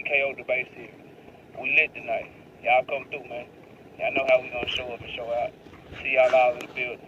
KO the base here. We lit tonight. Y'all come through, man. Y'all know how we gonna show up and show out. See y'all all in the building.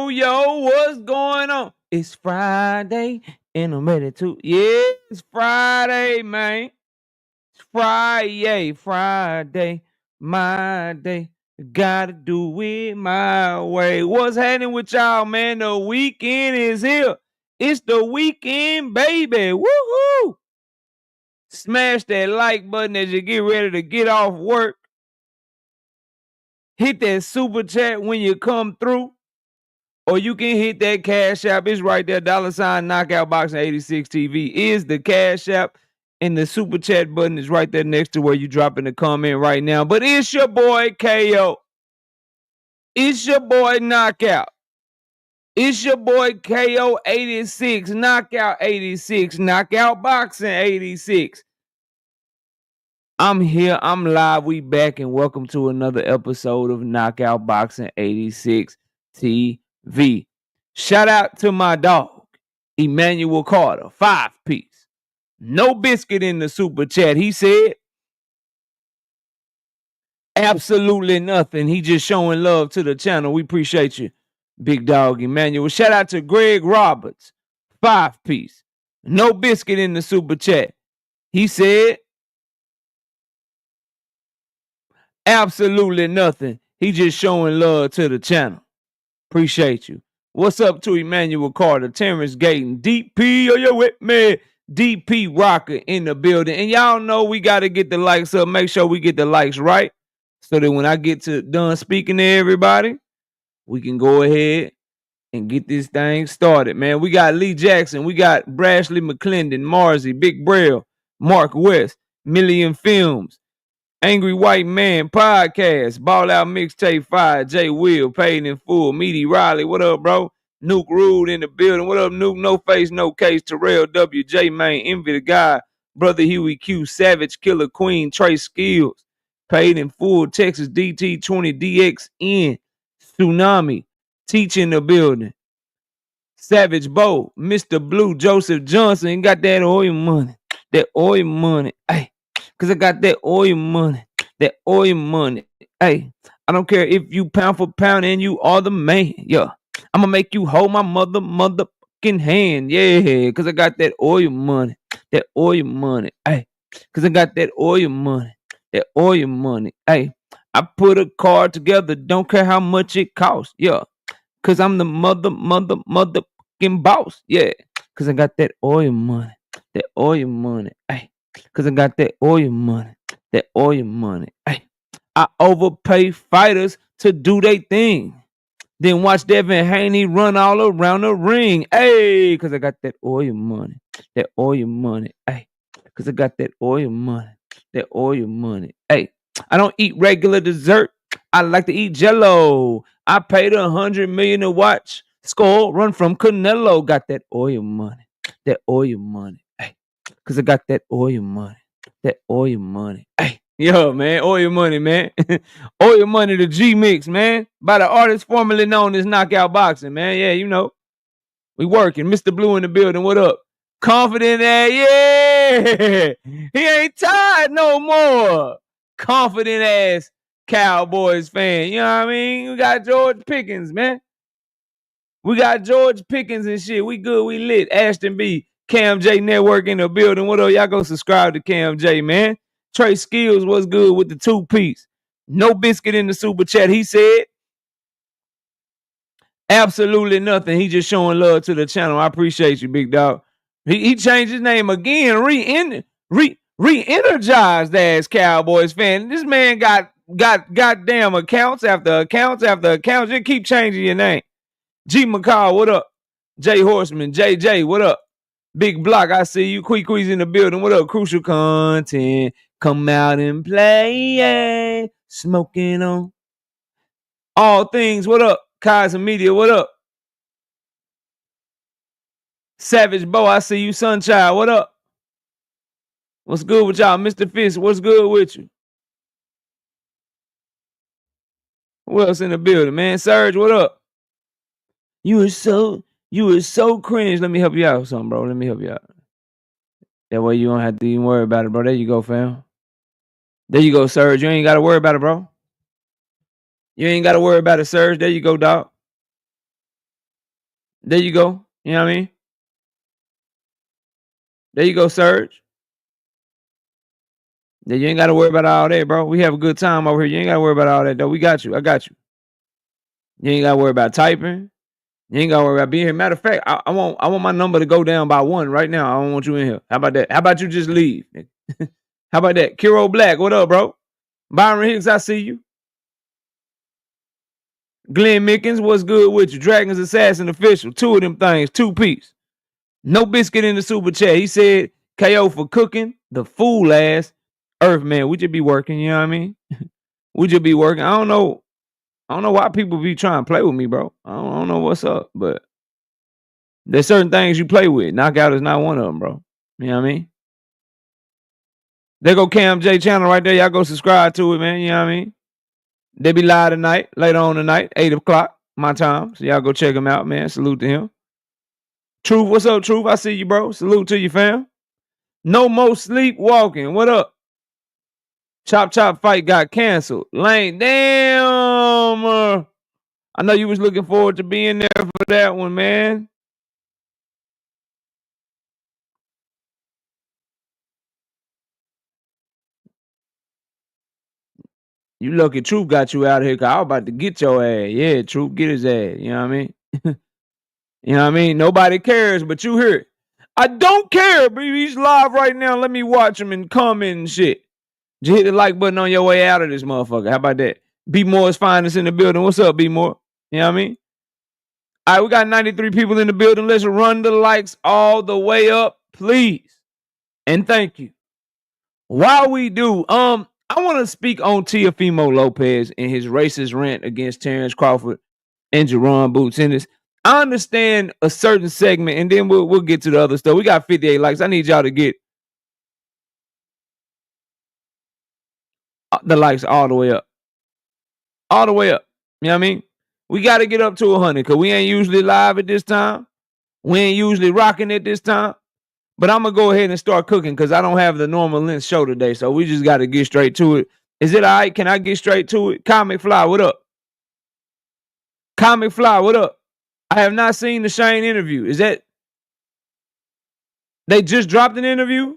Yo, what's going on? It's Friday and I'm ready to. Yeah, it's Friday, man. It's Friday, my day. Gotta do it my way. What's happening with y'all, man? The weekend is here. It's the weekend, baby. Woohoo! Smash that like button as you get ready to get off work. Hit that super chat when you come through. Or you can hit that Cash App. It's right there. $ Knockout Boxing 86 TV is the Cash App. And the super chat button is right there next to where you drop in the comment right now. But it's your boy KO. It's your boy Knockout. It's your boy KO 86, Knockout 86, Knockout Boxing 86. I'm here. I'm live. We back and welcome to another episode of Knockout Boxing 86 TV. Shout out to my dog, Emmanuel Carter, 5-piece. No biscuit in the super chat. He said absolutely nothing. He just showing love to the channel. We appreciate you, big dog Emmanuel. Shout out to Greg Roberts, 5-piece. No biscuit in the super chat. He said absolutely nothing. He just showing love to the channel. Appreciate you. What's up to Emmanuel Carter, Terrence Gayton, DP, are you with me? DP Rocker in the building. And y'all know we got to get the likes up. Make sure we get the likes right so that when I get to done speaking to everybody, we can go ahead and get this thing started, man. We got Lee Jackson. We got Brashley McClendon, Marzi, Big Braille, Mark West, Million Films, Angry White Man Podcast, Ball Out Mixtape 5, Jay Will, Paid in Full, Meaty Riley, what up, bro? Nuke Rude in the building, what up, Nuke? No Face, No Case, Terrell W, J Main, Envy the Guy, Brother Huey Q, Savage, Killer Queen, Trey Skills, Paid in Full, Texas DT20, DXN, Tsunami, Teach in the building, Savage Bo, Mr. Blue, Joseph Johnson, got that oil money, hey. Cause I got that oil money. Hey, I don't care if you pound for pound and you are the man. Yeah, I'm gonna make you hold my motherfucking hand. Yeah, cause I got that oil money. Hey, cause I got that oil money. Hey, I put a car together. Don't care how much it costs. Yeah, cause I'm the motherfucking boss. Yeah, Cause I got that oil money. That oil money. Ay. Cause I got that oil money. That oil money. Ay. I overpay fighters to do their thing. Then watch Devin Haney run all around the ring. Hey, cause I got that oil money. That oil money. Hey, cause I got that oil money. That oil money. Hey, I don't eat regular dessert. I like to eat Jello. I paid $100 million to watch Skull run from Canelo. Got that oil money. That oil money. Hey, cause I got that oil money. That oil money. Hey. Yo, man, oil money, man. Oil money, the G Mix, man. By the artist formerly known as Knockout Boxing, man. Yeah, you know. We working. Mr. Blue in the building. What up? Confident ass. Yeah. He ain't tired no more. Confident ass Cowboys fan. You know what I mean? We got George Pickens, man. We got George Pickens and shit. We good. We lit. Ashton B. Cam J Network in the building. What up? Y'all go subscribe to Cam J, man. Trey Skills was good with the 2-piece. No biscuit in the super chat. He said absolutely nothing. He just showing love to the channel. I appreciate you, big dog. He changed his name again. Re-energized ass Cowboys fan. This man got goddamn accounts after accounts after accounts. Just keep changing your name. G McCall, what up? Jay Horseman, JJ, what up? Big Block, I see you. Quee's in the building. What up? Crucial content. Come out and play. Smoking on all things. What up? Kaiser Media, what up? Savage Bo, I see you. Sunchild, what up? What's good with y'all? Mr. Fist, what's good with you? Who else in the building, man? Serge, what up? You were so cringe. Let me help you out with something, bro. Let me help you out. That way you don't have to even worry about it, bro. There you go, fam. There you go, Serge. You ain't got to worry about it, bro. You ain't got to worry about it, Serge. There you go, dog. There you go. You know what I mean? There you go, Serge. Yeah, you ain't got to worry about all that, bro. We have a good time over here. You ain't got to worry about all that, though. We got you. I got you. You ain't got to worry about typing. You ain't got to worry about being here. Matter of fact, I want my number to go down by 1 right now. I don't want you in here. How about that? How about you just leave? How about that? Kiro Black, what up, bro? Byron Hicks, I see you. Glenn Mickens, what's good with you? Dragons Assassin Official, 2 of them things, 2-piece. No biscuit in the super chat. He said, KO for cooking the fool ass Earthman. We just be working, you know what I mean? We just be working. I don't know why people be trying to play with me, bro. I don't know what's up, but there's certain things you play with. Knockout is not one of them, bro. You know what I mean? There go Cam J channel right there. Y'all go subscribe to it, man. You know what I mean? They be live tonight, later on tonight, 8 o'clock, my time. So y'all go check him out, man. Salute to him. Truth, what's up, Truth? I see you, bro. Salute to you, fam. No more sleepwalking. What up? Chop Chop fight got canceled. Lane, damn. I know you was looking forward to being there for that one, man. You lucky Truth got you out of here, cause I was about to get your ass. Yeah, Truth, get his ass. You know what I mean? You know what I mean? Nobody cares, but you hear it. I don't care, baby. He's live right now. Let me watch him and comment and shit. Just hit the like button on your way out of this motherfucker. How about that? B More is finest in the building. What's up, B More? You know what I mean? All right, we got 93 people in the building. Let's run the likes all the way up, please. And thank you. While we do, I want to speak on Teofimo Lopez and his racist rant against Terrence Crawford and Jerron Boots in this. I understand a certain segment, and then we'll get to the other stuff. We got 58 likes. I need y'all to get the likes all the way up. All the way up. You know what I mean? We got to get up to 100 because we ain't usually live at this time. We ain't usually rocking at this time. But I'm going to go ahead and start cooking because I don't have the normal length show today. So we just got to get straight to it. Is it all right? Can I get straight to it? Comic Fly, what up? Comic Fly, what up? I have not seen the Shane interview. Is that... They just dropped an interview?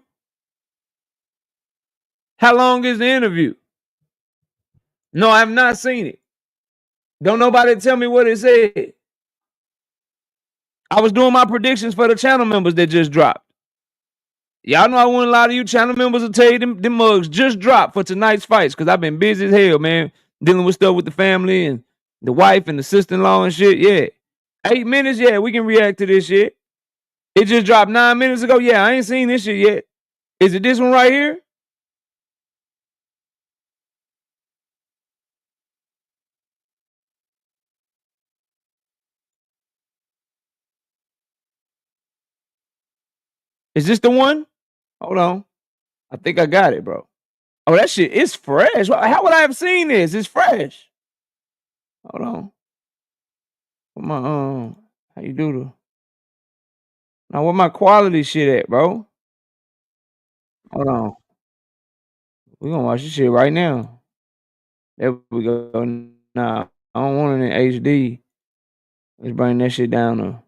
How long is the interview? No, I have not seen it. Don't nobody tell me what it said. I was doing my predictions for the channel members that just dropped. Y'all know I wouldn't lie to you. Channel members will tell you them mugs just dropped for tonight's fights because I've been busy as hell, man. Dealing with stuff with the family and the wife and the sister-in-law and shit. Yeah. 8 minutes, yeah, we can react to this shit. It just dropped 9 minutes ago. Yeah, I ain't seen this shit yet. Is it this one right here? Is this the one? Hold on. I think I got it, bro. Oh, that shit is fresh. How would I have seen this? It's fresh. Hold on. What my how you do the now where my quality shit at, bro? Hold on. We gonna watch this shit right now. There we go. Nah, I don't want it in HD. Let's bring that shit down to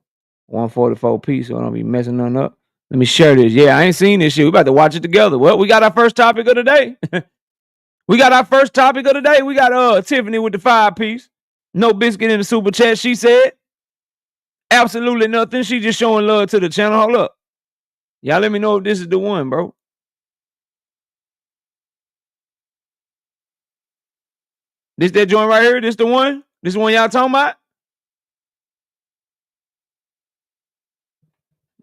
144p so I don't be messing nothing up. Let me share this. Yeah, I ain't seen this shit. We about to watch it together. Well, we got our first topic of the day. We got our first topic of the day. We got Tiffany with the 5-piece. No biscuit in the super chat. She said absolutely nothing. She just showing love to the channel. Hold up. Y'all let me know if this is the one, bro. This that joint right here? This the one? This the one y'all talking about?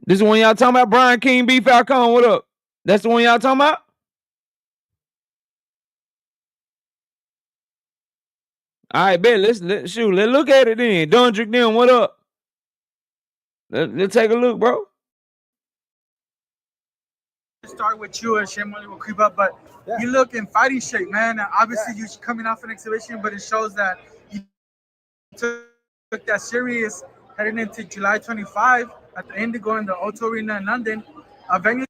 This the one y'all talking about? Brian King B. Falcon, what up? That's the one y'all talking about? All right, bet. Let's look at it then. Dundrick them, what up? Let's take a look, bro. Start with you and Jermall will creep up, but you look in fighting shape, man. Obviously, you're coming off an exhibition, but it shows that you took that serious heading into July 25 at the Indigo in the O2 Arena in London. A venue.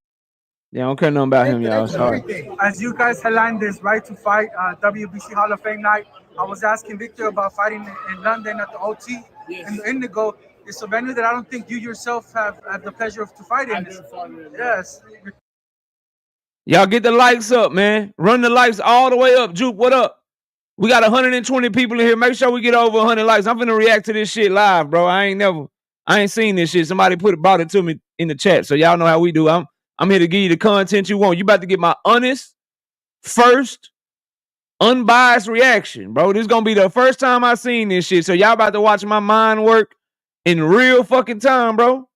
Yeah, I don't care nothing about him, y'all. Sorry. As you guys headline this right to fight WBC Hall of Fame night, I was asking Victor about fighting in London at the OT in the Indigo. It's a venue that I don't think you yourself have the pleasure of to fight in. Yes. Y'all get the likes up, man. Run the likes all the way up. Juke, what up? We got 120 people in here. Make sure we get over 100 likes. I'm finna react to this shit live, bro. I ain't seen this shit. Somebody brought it to me in the chat, so y'all know how we do. I'm here to give you the content you want. You about to get my honest, first, unbiased reaction, bro. This is gonna be the first time I seen this shit, so y'all about to watch my mind work in real fucking time, bro.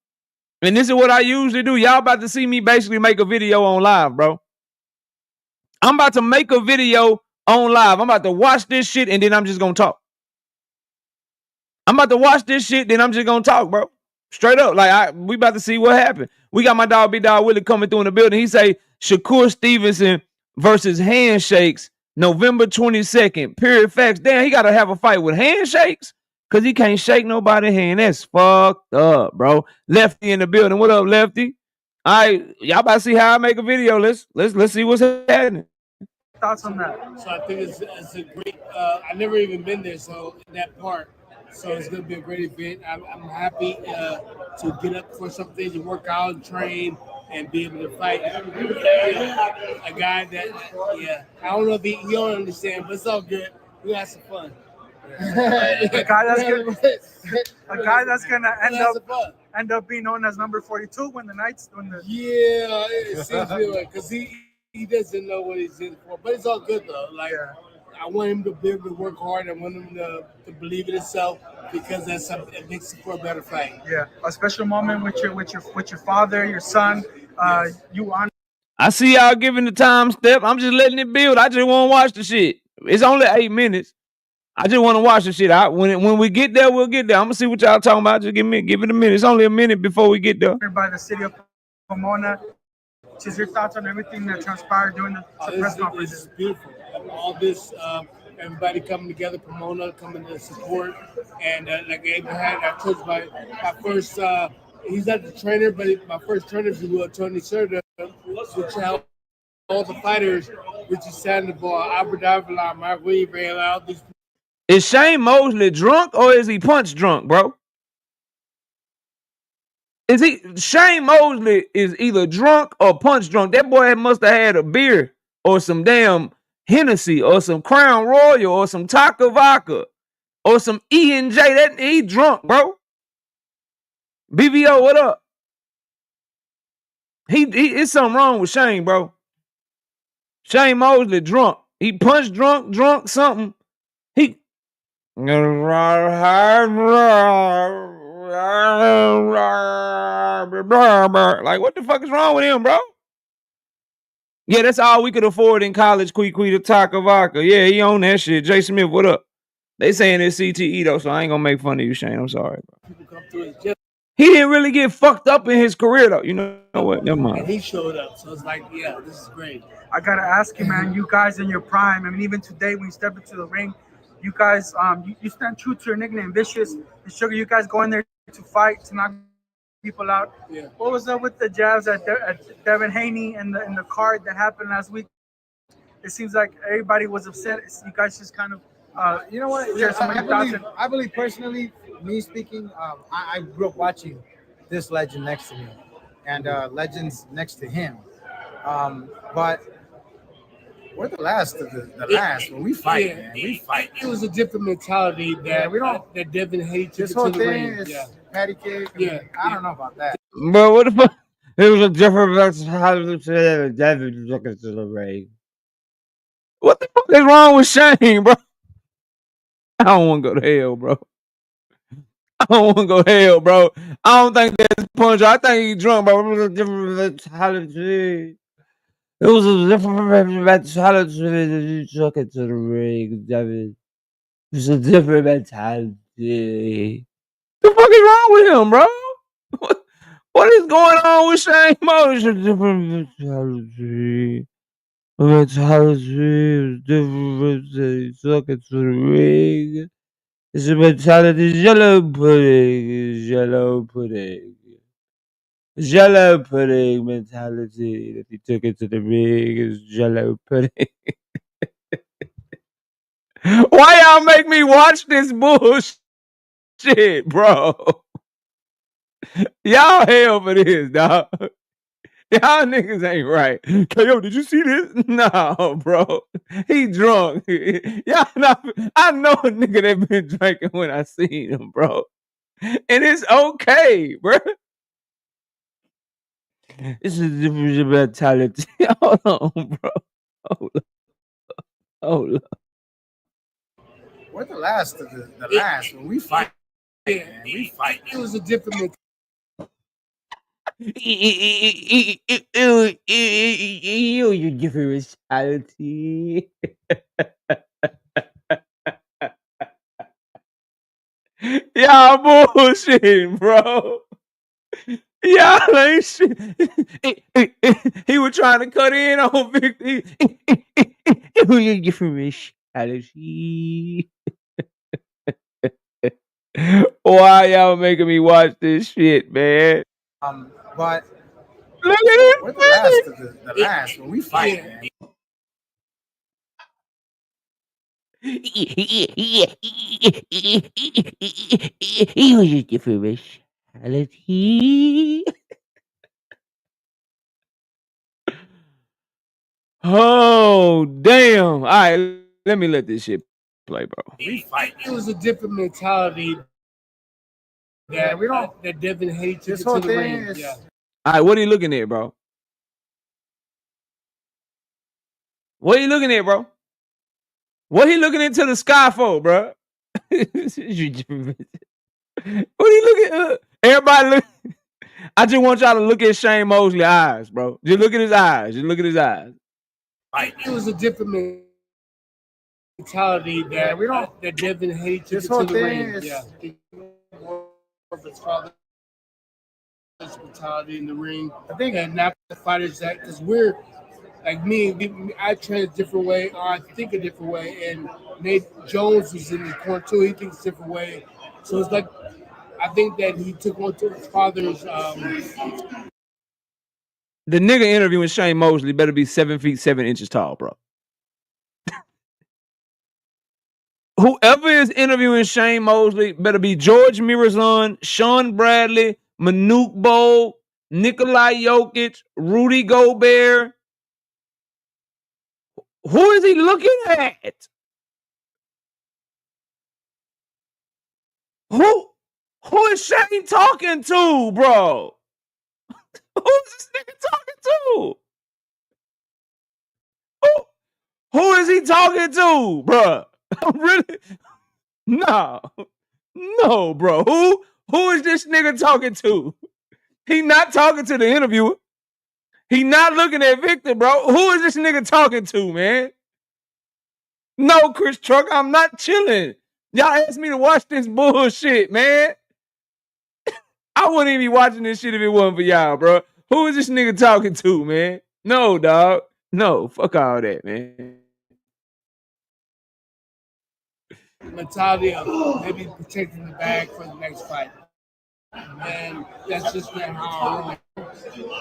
And this is what I usually do. Y'all about to see me basically make a video on live, bro. I'm about to make a video on live. I'm about to watch this shit and then I'm just gonna talk. I'm about to watch this shit, then I'm just gonna talk, bro. Straight up. Like we about to see what happened. We got my dog Big Dog Willie coming through in the building. He say Shakur Stevenson versus Handshakes, November 22nd. Period facts. Damn, he gotta have a fight with handshakes. Cause he can't shake nobody's hand. That's fucked up, bro. Lefty in the building. What up, Lefty? All right, y'all about to see how I make a video. Let's see what's happening. Thoughts on that? So I think it's a great. I've never even been there, so in that part, so it's gonna be a great event. I'm happy to get up for something, to work out, and train, and be able to fight a guy that, I don't know if he don't understand, but it's all good. We had some fun. A guy that's gonna end up being known as number 42 when the yeah, it seems like because he doesn't know what he's in for, but it's all good though. Like I want him to be able to work hard. I want him to believe in himself because it makes it for a better fight. Yeah, a special moment with your father, your son. Yes. You on. I see y'all giving the time step. I'm just letting it build. I just want to watch the shit. It's only 8 minutes. I just want to watch the shit. When we get there, we'll get there. I'm gonna see what y'all talking about. Just give it a minute. It's only a minute before we get there. By the city of Pomona. Just your thoughts on everything that transpired during the press conference. This is beautiful. All this, everybody coming together, Pomona coming to support, and like Abraham, I told you my first. He's not the trainer, but my first trainer, if you will, Tony Serta, which helped all the fighters, Richie Sandoval, Albert Davila, Mark Weaver, all these. Is Shane Mosley drunk or is he punch drunk, bro? Shane Mosley is either drunk or punch drunk. That boy must have had a beer or some damn Hennessy or some Crown Royal or some Taco Vodka or some E&J. That he drunk, bro. BBO, what up? He it's something wrong with Shane, bro. Shane Mosley drunk. He punched drunk something. He like, what the fuck is wrong with him, bro? Yeah, that's all we could afford in college, to Taka Vodka. Yeah, he on that shit. Jay Smith, what up? They saying it's CTE though, so I ain't gonna make fun of you, Shane. I'm sorry, bro. He didn't really get fucked up in his career though. You know what? Never mind. And he showed up, so it's like, yeah, this is great. I gotta ask you, man. You guys in your prime. I mean, even today when you step into the ring, you guys, you stand true to your nickname, Vicious and Sugar. You guys go in there to fight, to knock people out. Yeah. What was up with the jabs at Devin Haney and the card that happened last week? It seems like everybody was upset. You guys just kind of, you know what? share Yeah, some of your thoughts. I believe personally, me speaking, I grew up watching this legend next to me and legends next to him. But we're the last of the last when we fight, Yeah, man. We fight. It was a different mentality that we don't- that Devin hates This to whole the thing ring. is Yeah. patty cake. Yeah. I don't know about that. Bro, what the fuck? It was a different Devin looking to the ring. What the fuck is wrong with Shane, bro? I don't want to go to hell, bro. I don't want to go to hell, bro. I don't think that's punch. I think he's drunk, bro. It was a different mentality. It was a different mentality. Took it to the ring, Devin. It was a different mentality. The fuck is wrong with him, bro? What is going on with Shane Mosley? It's a different mentality. The mentality is different. Took it to the ring. It's a mentality. Yellow pudding is yellow pudding. Jello pudding mentality. If you took it to the ring, is jello pudding. Why y'all make me watch this bullshit, bro? Y'all hell for this, dog. Y'all niggas ain't right. KO, did you see this? No, bro. He drunk. Y'all know, I know a nigga that been drinking when I seen him, bro. And it's okay, bro. It's a different mentality. Hold on, bro. Hold up. We're the last of the last when we fight. Yeah. Man. We fight. It was a different mentality. You different mentality. Y'all bullshitting, bro. Y'all ain't shit. He was trying to cut in on 50. You different mentality. Why y'all making me watch this shit, man? But Look at this. we're the last of the last when we fight, Yeah. man. You different mentality. Oh, damn. All right, let me let this shit play, bro. We fight. It was a different mentality that we don't- that Devin hates This to whole the thing ring. is Yeah. All right, what are you looking at, bro? What are you looking at, bro? What he looking into the sky for, bro? What are you looking at? Everybody look. I just want y'all to look at Shane Mosley's eyes, bro. Just look at his eyes. Just look at his eyes. It was a different mentality that we don't- that Devin hates This to whole the thing ring. is- Yeah. More of his father's mentality in the ring. I think And not the fighters that, because we're like me, I train a different way, or I think a different way. And Nate Jones was in the corner too. He thinks a different way. So it's like, I think that he took on to his father's. The nigga interviewing Shane Mosley better be 7 feet 7 inches tall, bro. Whoever is interviewing Shane Mosley better be George Mirazon, Sean Bradley, Manute Bol, Nikolai Jokic, Rudy Gobert. Who is he looking at? Who? Who is Shane talking to, bro? Who's this nigga talking to? Who is he talking to, bro? Really? No, bro. Who is this nigga talking to? He not talking to the interviewer. He not looking at Victor, bro. Who is this nigga talking to, man? No, Chris Truck, I'm not chilling. Y'all asked me to watch this bullshit, man. I wouldn't even be watching this shit if it wasn't for y'all, bro. Who is this nigga talking to, man? No, dog. No, fuck all that, man. Mentality of maybe protecting the bag for the next fight. And that's just not how I roll.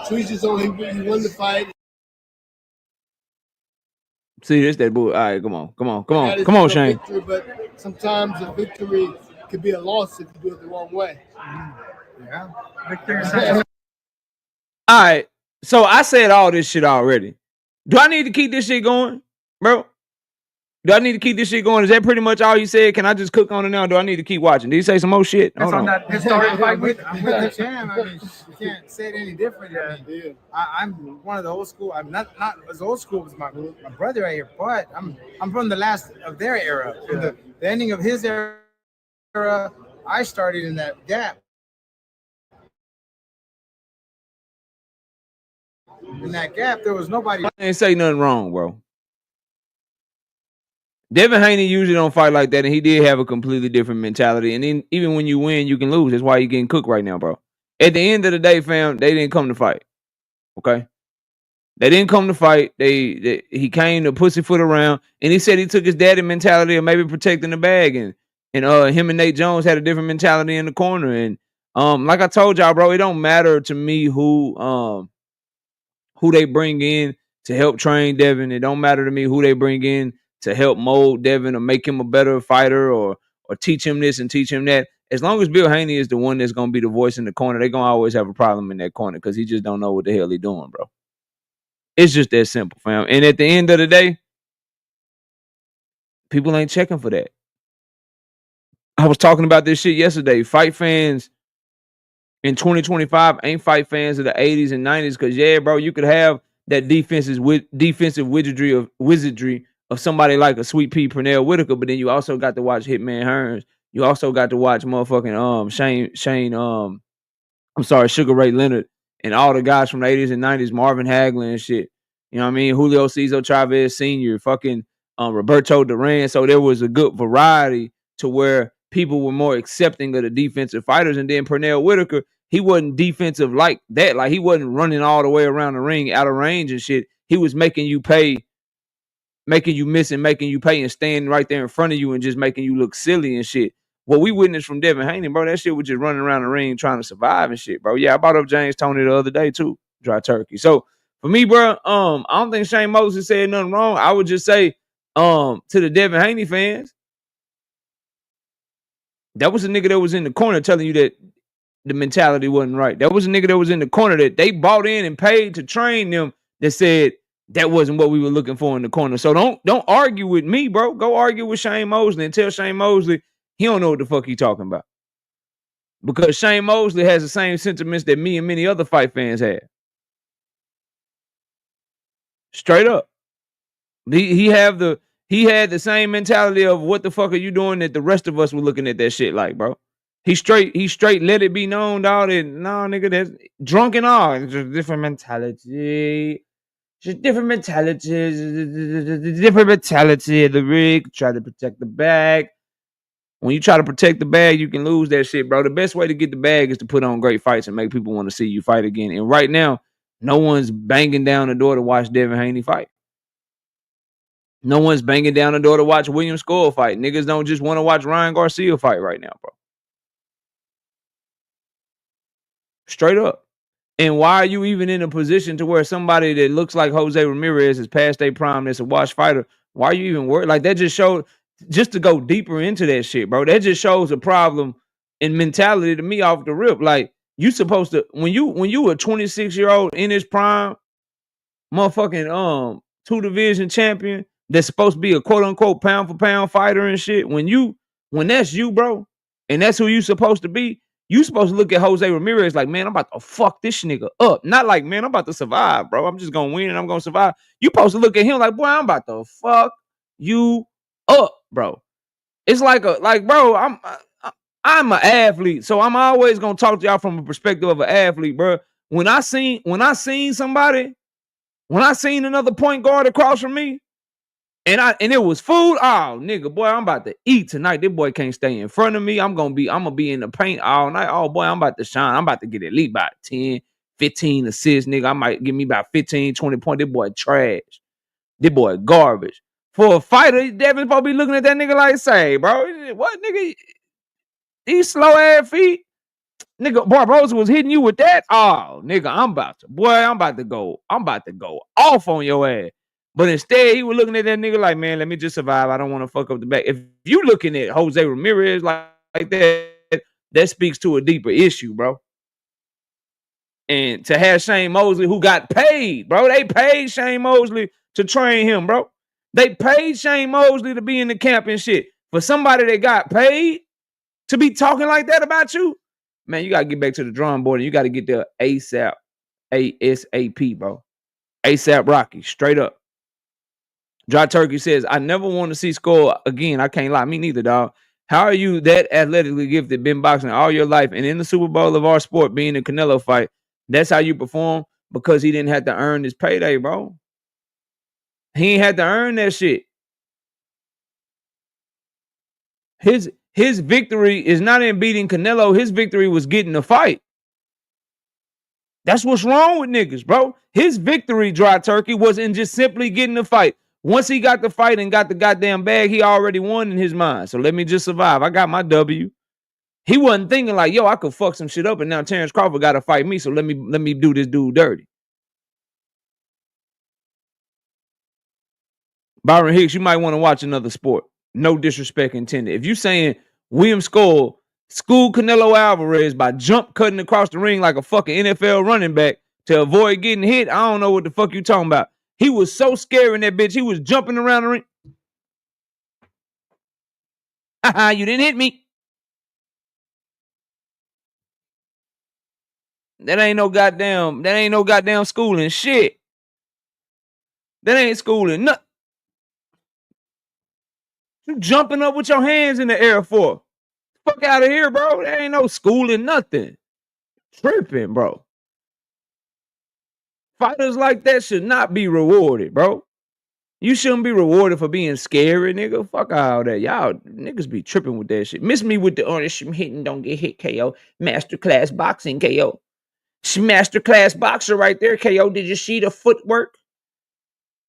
Tweezer's only he won the fight. See, this that bull. All right, come on, Shane. Victory, but sometimes a victory could be a loss if you do it the wrong way. Yeah. Victor, All right, so I said all this shit already. Do I need to keep this shit going, bro? Do I need to keep this shit going? Is that pretty much all you said? Can I just cook on it now? Do I need to keep watching? Did you say some more shit? That's on that historic fight. I'm with the champ. I mean, you can't say it any different. I mean, I'm one of the old school. I'm not as old school as my brother right here, but I'm from the last of their era. The ending of his era, I started in that gap. In that gap, there was nobody. I didn't say nothing wrong, bro. Devin Haney usually don't fight like that, and he did have a completely different mentality. And then even when you win, you can lose. That's why you're getting cooked right now, bro. At the end of the day, fam, they didn't come to fight. Okay? They didn't come to fight. He came to pussyfoot around, and he said he took his daddy mentality of maybe protecting the bag, and him and Nate Jones had a different mentality in the corner. And like I told y'all, bro, it don't matter to me who they bring in to help train Devin. It don't matter to me who they bring in to help mold Devin or make him a better fighter or teach him this and teach him that. As long as Bill Haney is the one that's going to be the voice in the corner, they're going to always have a problem in that corner because he just don't know what the hell he's doing, bro. It's just that simple, fam. And at the end of the day, people ain't checking for that. I was talking about this shit yesterday. Fight fans in 2025 ain't fight fans of the 80s and 90s because, yeah, bro, you could have that defensive wizardry of somebody like a Sweet Pea Pernell Whitaker, but then you also got to watch Hitman Hearns. You also got to watch motherfucking Sugar Ray Leonard and all the guys from the 80s and 90s, Marvin Hagler and shit. You know what I mean? Julio Cesar Chavez Sr., fucking Roberto Duran. So there was a good variety to where people were more accepting of the defensive fighters. And then Pernell Whitaker, he wasn't defensive like that. Like he wasn't running all the way around the ring out of range and shit. He was making you pay, making you miss and making you pay and standing right there in front of you and just making you look silly and shit. What we witnessed from Devin Haney, bro, that shit was just running around the ring trying to survive and shit, bro. Yeah, I brought up James Toney the other day too. Dry turkey. So for me, bro, I don't think Shane Mosley said nothing wrong. I would just say to the Devin Haney fans, that was a nigga that was in the corner telling you that the mentality wasn't right. That was a nigga that was in the corner that they bought in and paid to train them that said that wasn't what we were looking for in the corner. So don't argue with me, bro. Go argue with Shane Mosley and tell Shane Mosley he don't know what the fuck he talking about. Because Shane Mosley has the same sentiments that me and many other fight fans have. Straight up. He had the same mentality of what the fuck are you doing that the rest of us were looking at that shit like, bro. He straight let it be known, dog, that no, nigga, that's drunk and all. It's just different mentality. Just different mentality of the rig. Try to protect the bag. When you try to protect the bag, you can lose that shit, bro. The best way to get the bag is to put on great fights and make people want to see you fight again. And right now, no one's banging down the door to watch Devin Haney fight. No one's banging down the door to watch William Score fight. Niggas don't just want to watch Ryan Garcia fight right now, bro. Straight up. And why are you even in a position to where somebody that looks like Jose Ramirez is past their prime, that's a washed fighter? Why are you even worried? Like, that just showed, just to go deeper into that shit, bro, that just shows a problem in mentality to me off the rip. Like, you supposed to, when you a 26-year-old in his prime, motherfucking 2-division champion that's supposed to be a quote-unquote pound-for-pound fighter and shit, when that's you, bro, and that's who you supposed to be, You supposed to look at Jose Ramirez like, man, I'm about to fuck this nigga up. Not like, man, I'm about to survive, bro. I'm just gonna win and I'm gonna survive. You supposed to look at him like, boy, I'm about to fuck you up, bro. It's like bro, I'm an athlete, so I'm always gonna talk to y'all from a perspective of an athlete, bro. When I seen somebody, when I seen another point guard across from me, and it was food. Oh, nigga, boy, I'm about to eat tonight. This boy can't stay in front of me. I'm gonna be in the paint all night. Oh, boy, I'm about to shine. I'm about to get at least about 10, 15 assists, nigga. I might give me about 15, 20 points. This boy trash. This boy garbage. For a fighter, Devin supposed to be looking at that nigga like, say, bro, what, nigga? These slow ass feet? Nigga, Barbosa was hitting you with that? Oh, nigga, I'm about to go off on your ass. But instead, he was looking at that nigga like, man, let me just survive. I don't want to fuck up the back. If you looking at Jose Ramirez like that, that speaks to a deeper issue, bro. And to have Shane Mosley, who got paid, bro. They paid Shane Mosley to train him, bro. They paid Shane Mosley to be in the camp and shit. For somebody that got paid to be talking like that about you, man, you got to get back to the drawing board and you got to get there ASAP. ASAP, bro. ASAP Rocky, straight up. Dry Turkey says, I never want to see score again. I can't lie. Me neither, dog. How are you that athletically gifted, been boxing all your life, and in the Super Bowl of our sport, being a Canelo fight, that's how you perform? Because he didn't have to earn his payday, bro. He ain't had to earn that shit. His victory is not in beating Canelo. His victory was getting the fight. That's what's wrong with niggas, bro. His victory, Dry Turkey, was in just simply getting the fight. Once he got the fight and got the goddamn bag, he already won in his mind. So let me just survive. I got my W. He wasn't thinking like, yo, I could fuck some shit up and now Terrence Crawford got to fight me, so let me do this dude dirty. Byron Hicks, you might want to watch another sport. No disrespect intended. If you saying William School Canelo Alvarez by jump cutting across the ring like a fucking NFL running back to avoid getting hit, I don't know what the fuck you talking about. He was so scary in that bitch. He was jumping around the ring. Haha, you didn't hit me. That ain't no goddamn schooling shit. That ain't schooling nothing. You jumping up with your hands in the air for? Fuck out of here, bro. There ain't no schooling nothing. Tripping, bro. Fighters like that should not be rewarded, bro. You shouldn't be rewarded for being scary, nigga. Fuck all that. Y'all niggas be tripping with that shit. Miss me with the honest hitting, don't get hit, KO. Masterclass boxing, KO. Masterclass boxer right there, KO. Did you see the footwork?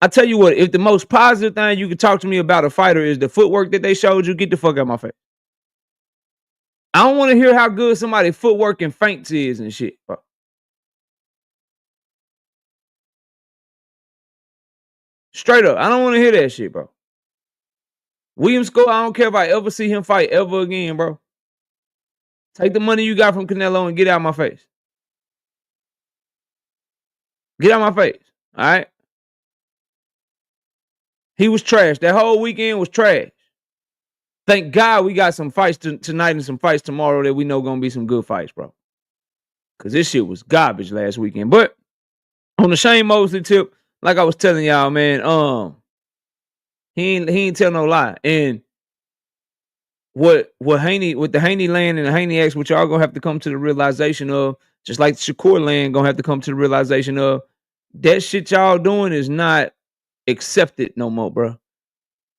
I tell you what, if the most positive thing you can talk to me about a fighter is the footwork that they showed you, get the fuck out of my face. I don't want to hear how good somebody's footwork and feints is and shit, bro. Straight up. I don't want to hear that shit, bro. William School, I don't care if I ever see him fight ever again, bro. Take the money you got from Canelo and get out of my face. Get out of my face. All right? He was trash. That whole weekend was trash. Thank God we got some fights tonight and some fights tomorrow that we know going to be some good fights, bro. Because this shit was garbage last weekend. But on the Shane Mosley tip, like I was telling y'all, man, he ain't tell no lie. And what Haney, with the Haney land and the Haney X, which y'all gonna have to come to the realization of, just like the Shakur land gonna have to come to the realization of, that shit y'all doing is not accepted no more, bro.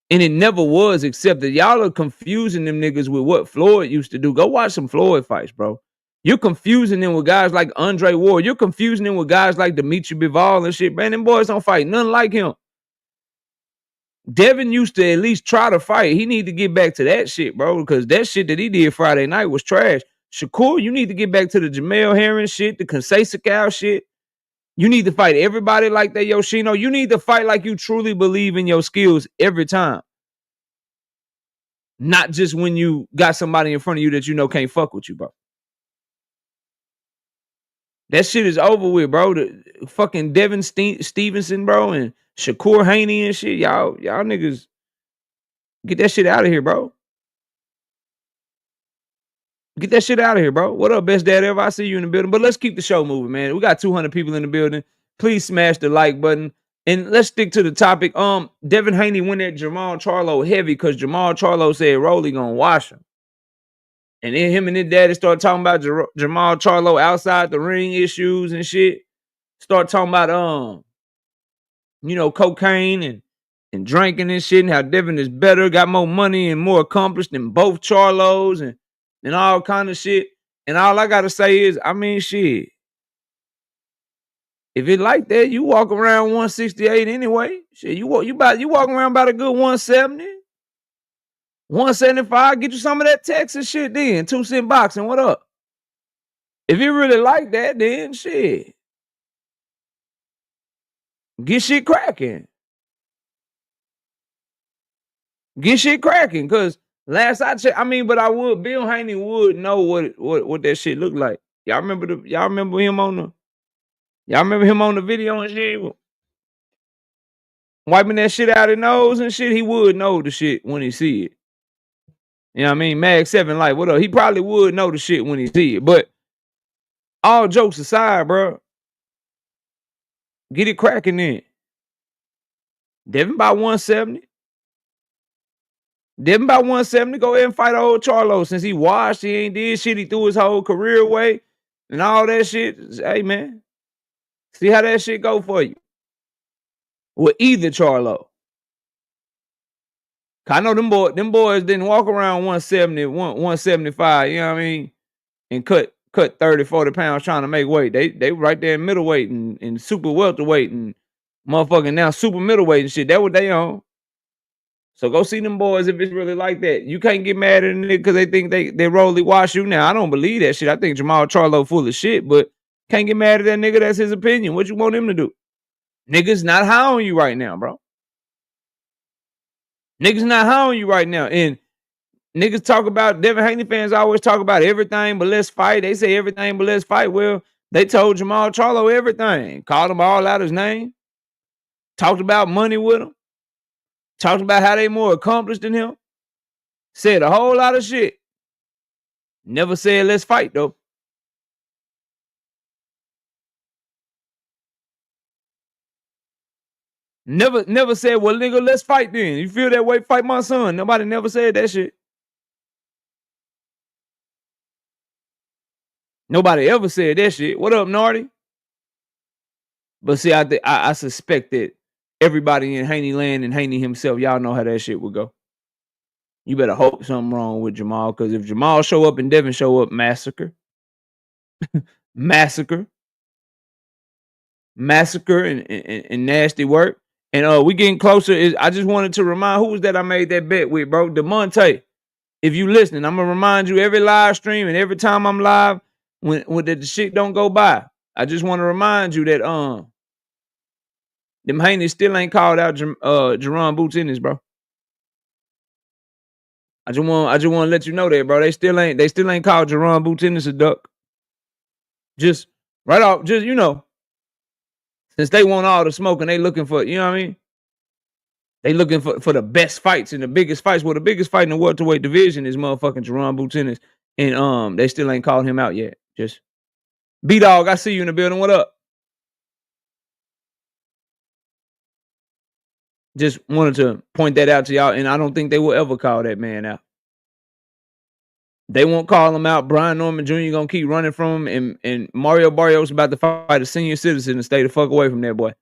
And it never was accepted. Y'all are confusing them niggas with what Floyd used to do. Go watch some Floyd fights, bro. You're confusing them with guys like Andre Ward. You're confusing them with guys like Dimitri Bivol and shit. Man, them boys don't fight nothing like him. Devin used to at least try to fight. He need to get back to that shit, bro, because that shit that he did Friday night was trash. Shakur, you need to get back to the Jermall Hearn shit, the Pacquiao shit. You need to fight everybody like that, Yoshino. You need to fight like you truly believe in your skills every time. Not just when you got somebody in front of you that you know can't fuck with you, bro. That shit is over with, bro. The fucking Devin Stevenson, bro, and Shakur Haney and shit. Y'all niggas get that shit out of here, bro. Get that shit out of here, bro. What up, best dad ever? I see you in the building. But let's keep the show moving, man. We got 200 people in the building. Please smash the like button. And let's stick to the topic. Devin Haney went at Jermall Charlo heavy because Jermall Charlo said Rolly gonna wash him. And then him and his daddy start talking about Jermall Charlo outside the ring issues and shit. Start talking about cocaine and drinking and shit, and how Devin is better, got more money and more accomplished than both Charlos and all kind of shit. And all I gotta say is, I mean, shit. If it like that, you walk around 168 anyway. Shit, you walk around about a good 170. 175, get you some of that Texas shit then. 2 cent boxing, what up? If you really like that, then shit. Get shit cracking. Get shit cracking. Cause last I checked, Bill Haney would know what that shit looked like. Y'all remember him on the video and shit? Wiping that shit out his nose and shit. He would know the shit when he see it. You know what I mean? Mag 7 Light, what up? He probably would know the shit when he see it. But all jokes aside, bro, get it cracking in. Devin by 170. Go ahead and fight old Charlo. Since he washed, he ain't did shit. He threw his whole career away and all that shit. Hey, man, see how that shit go for you. With either Charlo. I know them boys didn't walk around 170, 175, you know what I mean? And cut 30, 40 pounds trying to make weight. They right there in middleweight and super welterweight and motherfucking now super middleweight and shit. That what they on. So go see them boys if it's really like that. You can't get mad at them because they think they Rolly wash you. Now, I don't believe that shit. I think Jermall Charlo full of shit, but can't get mad at that nigga. That's his opinion. What you want him to do? Niggas not high on you right now, bro. Niggas not high on you right now. And niggas talk about, Devin Haney fans always talk about everything but let's fight. They say everything but let's fight. Well, they told Jermall Charlo everything. Called him all out his name. Talked about money with him. Talked about how they more accomplished than him. Said a whole lot of shit. Never said let's fight though. Never said, well, nigga, let's fight then. You feel that way? Fight my son. Nobody never said that shit. Nobody ever said that shit. What up, Nardy? But see, I suspect that everybody in Haney land and Haney himself, y'all know how that shit would go. You better hope something wrong with Jermall, because if Jermall show up and Devin show up, massacre. Massacre and nasty work. And we getting closer. I just wanted to remind, who was that I made that bet with, bro? DeMonte. If you listening, I'm gonna remind you every live stream and every time I'm live when the shit don't go by. I just want to remind you that them Haney still ain't called out Jerron Boots in this, bro. I just want to let you know that, bro. They still ain't called Jerron Boots in this a duck. Just right off, just since they want all the smoke and they looking for, you know what I mean? They looking for the best fights and the biggest fights. Well, the biggest fight in the welterweight division is motherfucking Jerron Boots in this, and they still ain't called him out yet. Just B-Dog, I see you in the building. What up? Just wanted to point that out to y'all, and I don't think they will ever call that man out. They won't call him out. Brian Norman Jr. gonna keep running from him, and Mario Barrios about to fight a senior citizen and stay the fuck away from that boy.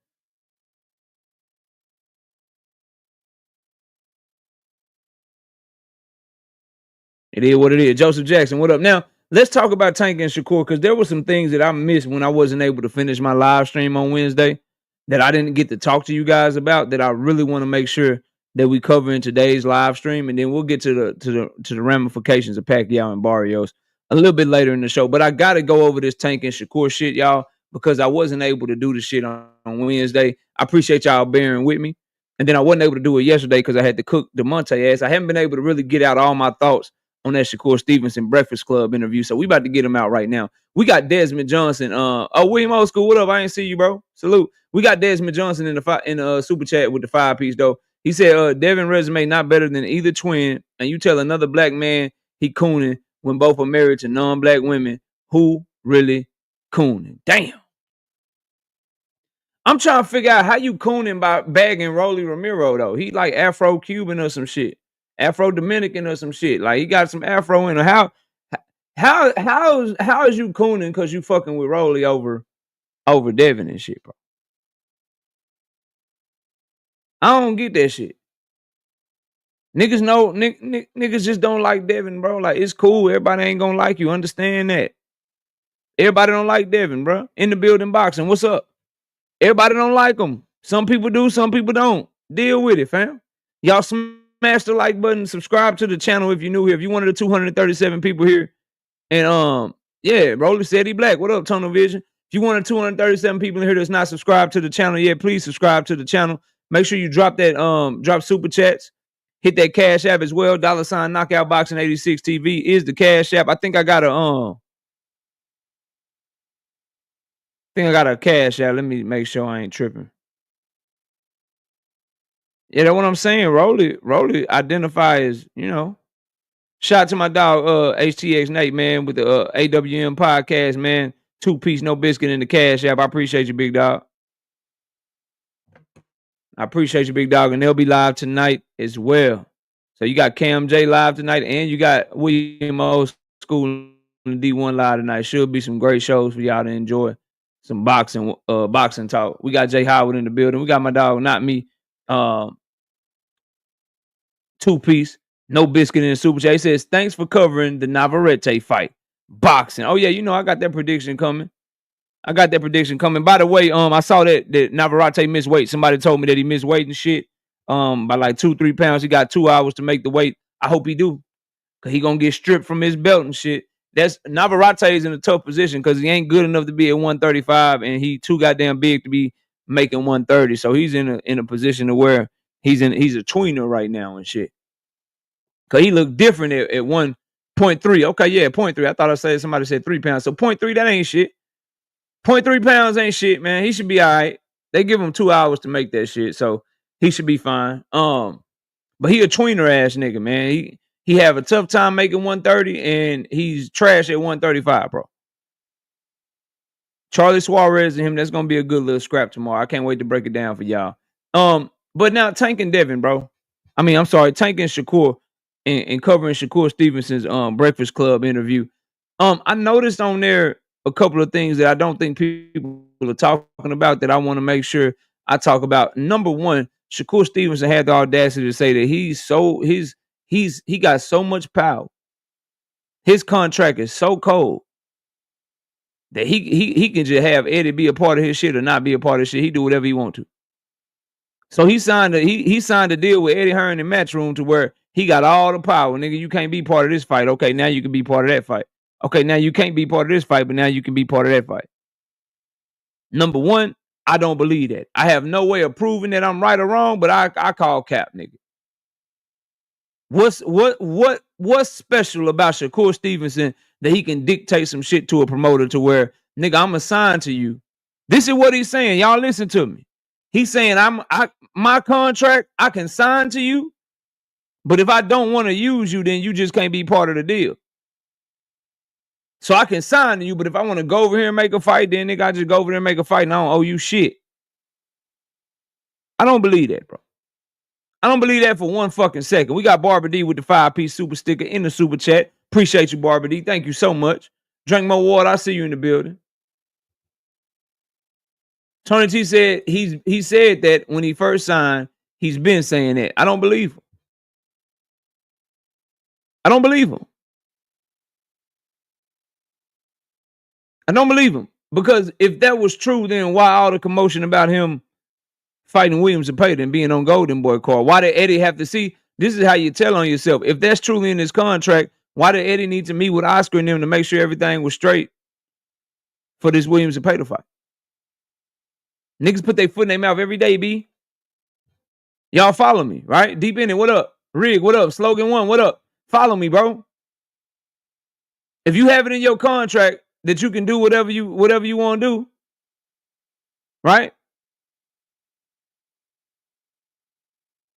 It is what it is. Joseph Jackson, what up? Now, let's talk about Tank and Shakur, because there were some things that I missed when I wasn't able to finish my live stream on Wednesday that I didn't get to talk to you guys about, that I really want to make sure that we cover in today's live stream, and then we'll get to the ramifications of Pacquiao and Barrios a little bit later in the show. But I got to go over this Tank and Shakur shit, y'all, because I wasn't able to do the shit on Wednesday. I appreciate y'all bearing with me. And then I wasn't able to do it yesterday because I had to cook DeMonte ass. I haven't been able to really get out all my thoughts on that Shakur Stevenson Breakfast Club interview. So we about to get him out right now. We got Desmond Johnson. William Old School, what up? I ain't see you, bro. Salute. We got Desmond Johnson in the super chat with the 5-piece though. He said, Devin resume not better than either twin, and you tell another black man he cooning when both are married to non-black women. Who really cooning? Damn. I'm trying to figure out how you cooning by bagging Rolly Ramiro though. He like Afro-Cuban or some shit. Afro-Dominican or some shit. Like he got some Afro in her. How is you cooning because you fucking with Rolly over Devin and shit, bro? I don't get that shit. Niggas know niggas just don't like Devin, bro. Like it's cool. Everybody ain't gonna like you. Understand that. Everybody don't like Devin, bro. In the building boxing. What's up? Everybody don't like him. Some people do, some people don't. Deal with it, fam. Y'all smash the like button. Subscribe to the channel if you're new here. If you're one of the 237 people here. And yeah, Rolly said he black. What up, Tunnel Vision? If you're one of 237 people in here that's not subscribed to the channel yet, please subscribe to the channel. Make sure you drop that drop super chats. Hit that Cash App as well. $ Knockout Boxing 86 TV is the Cash App. I think I got a Cash App. Let me make sure I ain't tripping. Yeah, that's what I'm saying. Rolly identify as, you know. Shout out to my dog, HTX Nate, man, with the AWM podcast, man. 2-piece, no biscuit in the Cash App. I appreciate you, big dog. I appreciate you, big dog. And they'll be live tonight as well. So you got Cam J live tonight, and you got William O. School and D1 live tonight. Should be some great shows for y'all to enjoy. Some boxing talk. We got Jay Howard in the building. We got my dog, not me. 2-piece, no biscuit in the super chat. He says, thanks for covering the Navarrete fight. Boxing. Oh, yeah, you know, I got that prediction coming. By the way, I saw that Navarrete missed weight. Somebody told me that he missed weight and shit. By like 2-3 pounds. He got 2 hours to make the weight. I hope he do. Cause he gonna get stripped from his belt and shit. That's Navarrete is in a tough position because he ain't good enough to be at 135 and he too goddamn big to be making 130. So he's in a position to where he's a tweener right now and shit. Cause he looked different at 1.3. Okay, yeah, 0.3. I thought somebody said 3 pounds. So 0.3, that ain't shit. 0.3 pounds ain't shit, man. He should be all right. They give him 2 hours to make that shit, so he should be fine. But he a tweener ass nigga, man. He have a tough time making 130, and he's trash at 135, bro. Charlie Suarez and him, that's gonna be a good little scrap tomorrow. I can't wait to break it down for y'all. But now Tank and Devin, bro. Tank and Shakur and covering Shakur Stevenson's Breakfast Club interview. I noticed on there a couple of things that I don't think people are talking about that I want to make sure I talk about. Number one, Shakur Stevenson had the audacity to say that he got so much power. His contract is so cold that he can just have Eddie be a part of his shit or not be a part of his shit. He do whatever he want to. So he signed a deal with Eddie Hearn in Matchroom to where he got all the power. Nigga, you can't be part of this fight. Okay, now you can be part of that fight. Okay, now you can't be part of this fight, but now you can be part of that fight. Number one, I don't believe that. I have no way of proving that I'm right or wrong, but I call cap, nigga. What's special about Shakur Stevenson that he can dictate some shit to a promoter to where, nigga, I'm assigned to you. This is what he's saying. Y'all listen to me. He's saying my contract, I can sign to you, but if I don't want to use you, then you just can't be part of the deal. So I can sign to you, but if I want to go over here and make a fight, then nigga, I just go over there and make a fight and I don't owe you shit. I don't believe that, bro. I don't believe that for one fucking second. We got Barbara D with the 5-piece super sticker in the super chat. Appreciate you, Barbara D. Thank you so much. Drink more water. I see you in the building. Tony T said he said that when he first signed, he's been saying that. I don't believe him. I don't believe him. Because if that was true, then why all the commotion about him fighting Williams and Payton and being on Golden Boy card? Why did Eddie have to see? This is how you tell on yourself. If that's truly in his contract, why did Eddie need to meet with Oscar and them to make sure everything was straight for this Williams and Payton fight? Niggas put their foot in their mouth every day, B. Y'all follow me, right? Deep in it, what up? Rig, what up? Slogan 1, what up? Follow me, bro. If you have it in your contract that you can do whatever you want to do, right?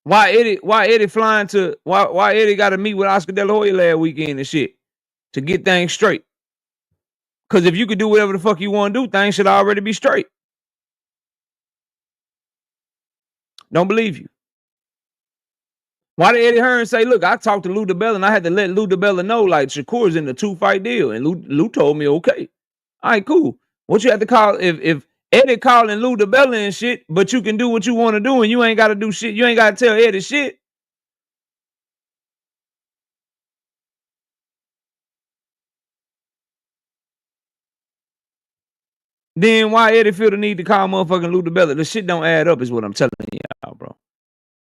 Why Eddie flying to why Eddie got to meet with Oscar De La Hoya last weekend and shit to get things straight. Because if you could do whatever the fuck you want to do, things should already be straight. Don't believe you. Why did Eddie Hearn say, look, I talked to Lou DiBella and I had to let Lou DiBella know, like, Shakur's in the 2-fight deal. And Lou told me, okay. All right, cool. What you have to call, if Eddie calling Lou DiBella and shit, but you can do what you want to do and you ain't got to do shit. You ain't got to tell Eddie shit. Then why Eddie feel the need to call motherfucking Lou DiBella? The shit don't add up is what I'm telling y'all, bro.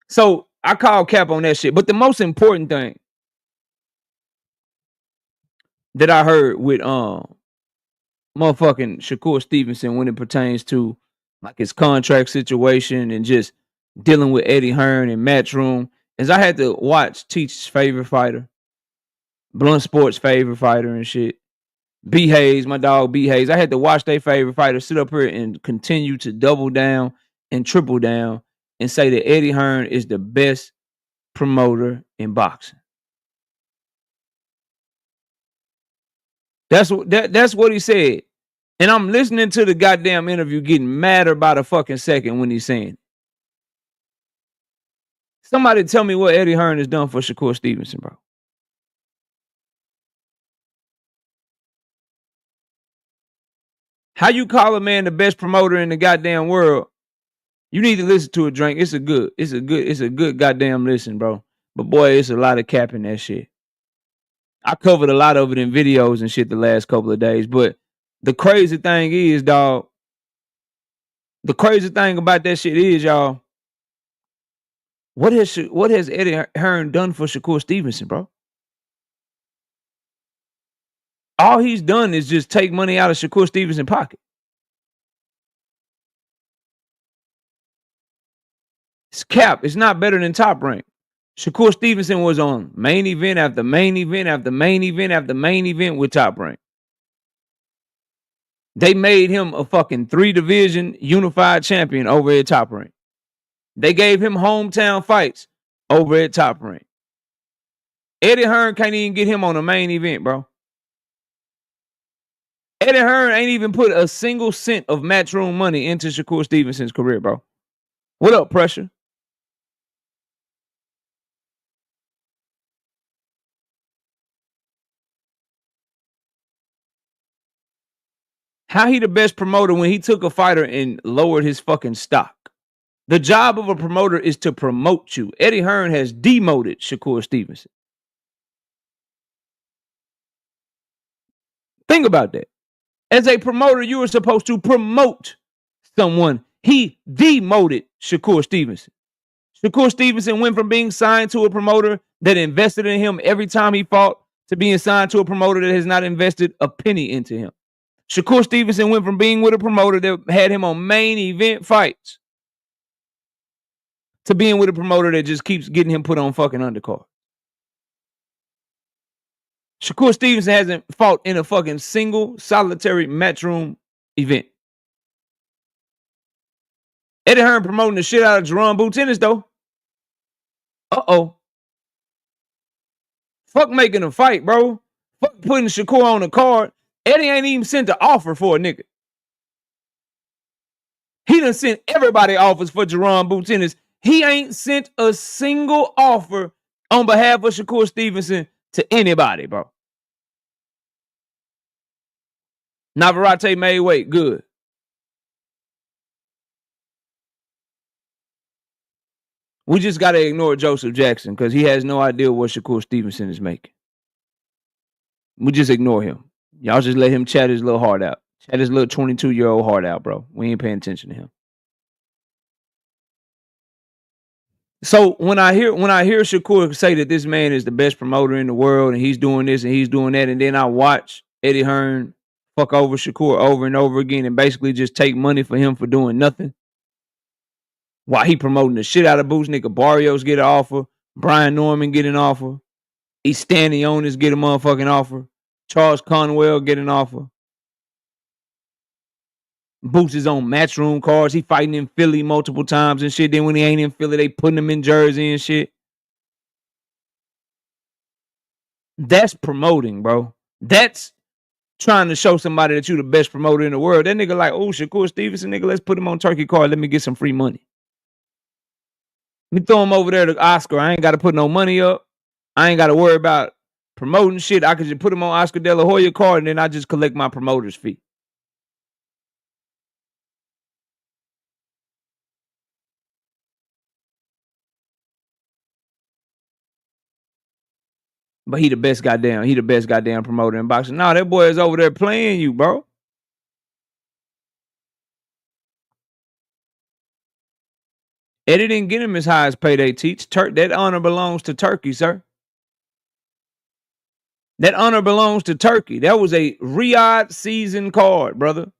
So I call cap on that shit. But the most important thing that I heard with motherfucking Shakur Stevenson when it pertains to like his contract situation and just dealing with Eddie Hearn and Matchroom is I had to watch Teach's favorite fighter, Blunt Sports' favorite fighter and shit. B. Hayes, my dog B. Hayes. I had to watch their favorite fighter sit up here and continue to double down and triple down and say that Eddie Hearn is the best promoter in boxing. That's what he said. And I'm listening to the goddamn interview getting madder by the fucking second when he's saying it. Somebody tell me what Eddie Hearn has done for Shakur Stevenson, bro. How you call a man the best promoter in the goddamn world? You need to listen to a drink. It's a good goddamn listen, bro. But boy, it's a lot of cap in that shit. I covered a lot of it in videos and shit the last couple of days. But the crazy thing is, dog, the crazy thing about that shit is, y'all, what has Eddie Hearn done for Shakur Stevenson, bro? All he's done is just take money out of Shakur Stevenson's pocket. It's cap. It's not better than Top Rank. Shakur Stevenson was on main event after main event after main event after main event with Top Rank. They made him a fucking 3-division unified champion over at Top Rank. They gave him hometown fights over at Top Rank. Eddie Hearn can't even get him on a main event, bro. Eddie Hearn ain't even put a single cent of Matchroom money into Shakur Stevenson's career, bro. What up, Pressure? How he the best promoter when he took a fighter and lowered his fucking stock? The job of a promoter is to promote you. Eddie Hearn has demoted Shakur Stevenson. Think about that. As a promoter, you are supposed to promote someone. He demoted Shakur Stevenson. Shakur Stevenson went from being signed to a promoter that invested in him every time he fought to being signed to a promoter that has not invested a penny into him. Shakur Stevenson went from being with a promoter that had him on main event fights to being with a promoter that just keeps getting him put on fucking undercard. Shakur Stevenson hasn't fought in a fucking single solitary Matchroom event. Eddie Hearn promoting the shit out of Jermall Boo Tennis, though. Uh-oh. Fuck making a fight, bro. Fuck putting Shakur on the card. Eddie ain't even sent an offer for a nigga. He done sent everybody offers for Jermall Boo Tennis. He ain't sent a single offer on behalf of Shakur Stevenson to anybody, bro. Navarrete made weight. Good. We just got to ignore Joseph Jackson because he has no idea what Shakur Stevenson is making. We just ignore him. Y'all just let him chat his little heart out. Chat his little 22-year-old heart out, bro. We ain't paying attention to him. So when I hear Shakur say that this man is the best promoter in the world and he's doing this and he's doing that, and then I watch Eddie Hearn fuck over Shakur over and over again and basically just take money for him for doing nothing, while he promoting the shit out of Boots, nigga Barrios get an offer, Brian Norman get an offer, East Stanley owners get a motherfucking offer, Charles Conwell get an offer. Boots is on Matchroom cards. He fighting in Philly multiple times and shit. Then when he ain't in Philly, they putting him in Jersey and shit. That's promoting, bro. That's trying to show somebody that you're the best promoter in the world. That nigga like, oh, Shakur Stevenson, nigga, let's put him on Turkey card. Let me get some free money. Let me throw him over there to Oscar. I ain't got to put no money up. I ain't got to worry about promoting shit. I could just put him on Oscar De La Hoya card, and then I just collect my promoter's fee. But he the best goddamn promoter in boxing. No, that boy is over there playing you, bro. Eddie didn't get him his highest payday, Teach. That honor belongs to Turkey, sir. That honor belongs to Turkey. That was a Riyadh season card, brother.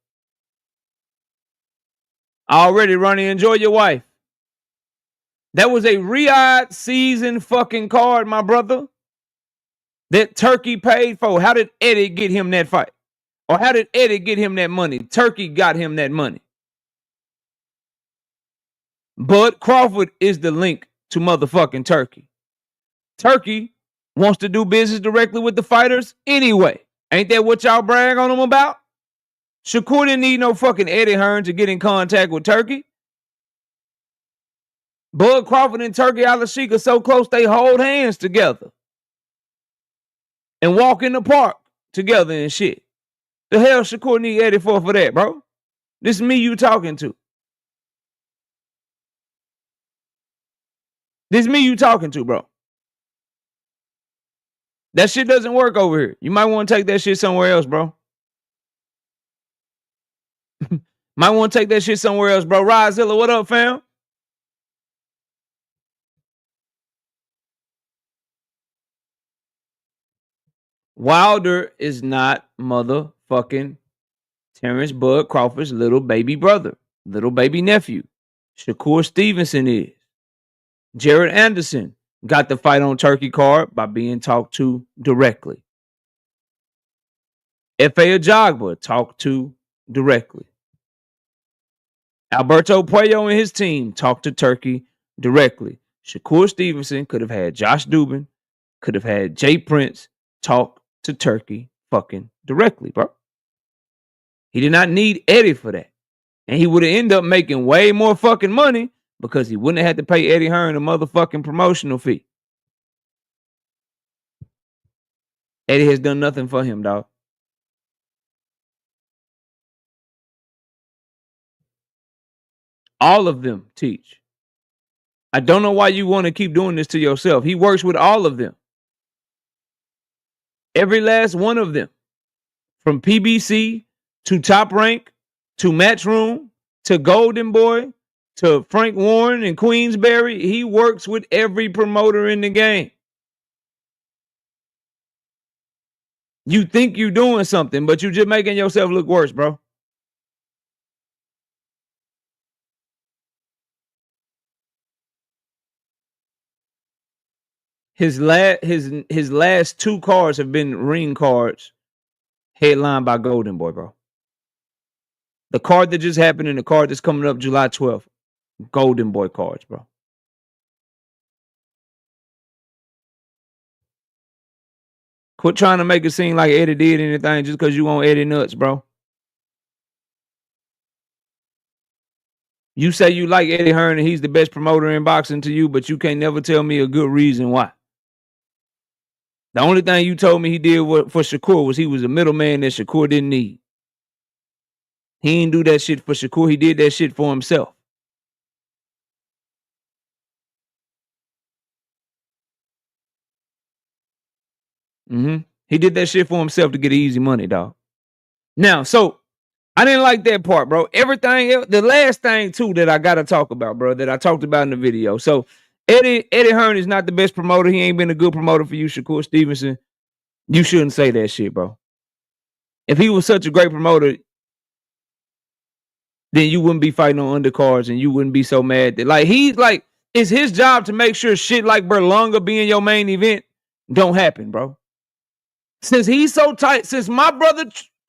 Already, Ronnie, enjoy your wife. That was a Riyadh season fucking card, my brother. That Turkey paid for. How did Eddie get him that fight? Or how did Eddie get him that money? Turkey got him that money. Bud Crawford is the link to motherfucking Turkey. Turkey wants to do business directly with the fighters anyway. Ain't that what y'all brag on them about? Shakur didn't need no fucking Eddie Hearn to get in contact with Turkey. Bud Crawford and Turkey Al-Sheikh are so close they hold hands together and walk in the park together and shit. The hell Shakur need Eddie for that, bro? This is me you talking to. This is me you talking to, bro. That shit doesn't work over here. You might want to take that shit somewhere else, bro. Might want to take that shit somewhere else, bro. Rizilla, what up, fam? Wilder is not motherfucking Terrence Bud Crawford's little baby brother, little baby nephew. Shakur Stevenson is. Jared Anderson got the fight on Turkey card by being talked to directly. F.A. Ajagba talked to directly. Alberto Puello and his team talked to Turkey directly. Shakur Stevenson could have had Josh Dubin, could have had Jay Prince talk to Turkey fucking directly, bro. He did not need Eddie for that. And he would have ended up making way more fucking money because he wouldn't have had to pay Eddie Hearn a motherfucking promotional fee. Eddie has done nothing for him, dog. All of them teach. I don't know why you want to keep doing this to yourself. He works with all of them. Every last one of them. From PBC to Top Rank to Matchroom to Golden Boy to Frank Warren and Queensberry. He works with every promoter in the game. You think you're doing something, but you're just making yourself look worse, bro. His last two cards have been ring cards headlined by Golden Boy, bro. The card that just happened and the card that's coming up July 12th. Golden Boy cards, bro. Quit trying to make it seem like Eddie did anything just because you want Eddie nuts, bro. You say you like Eddie Hearn and he's the best promoter in boxing to you, but you can't never tell me a good reason why. The only thing you told me he did for Shakur was he was a middleman that Shakur didn't need. He didn't do that shit for Shakur. He did that shit for himself. He did that shit for himself to get easy money, dog. Now, so I didn't like that part, bro. Everything else, the last thing too that I gotta talk about, bro, that I talked about in the video. So Eddie Hearn is not the best promoter. He ain't been a good promoter for you, Shakur Stevenson. You shouldn't say that shit, bro. If he was such a great promoter, then you wouldn't be fighting on undercards and you wouldn't be so mad that it's his job to make sure shit like Berlanga being your main event don't happen, bro. Since he's so tight, since my brother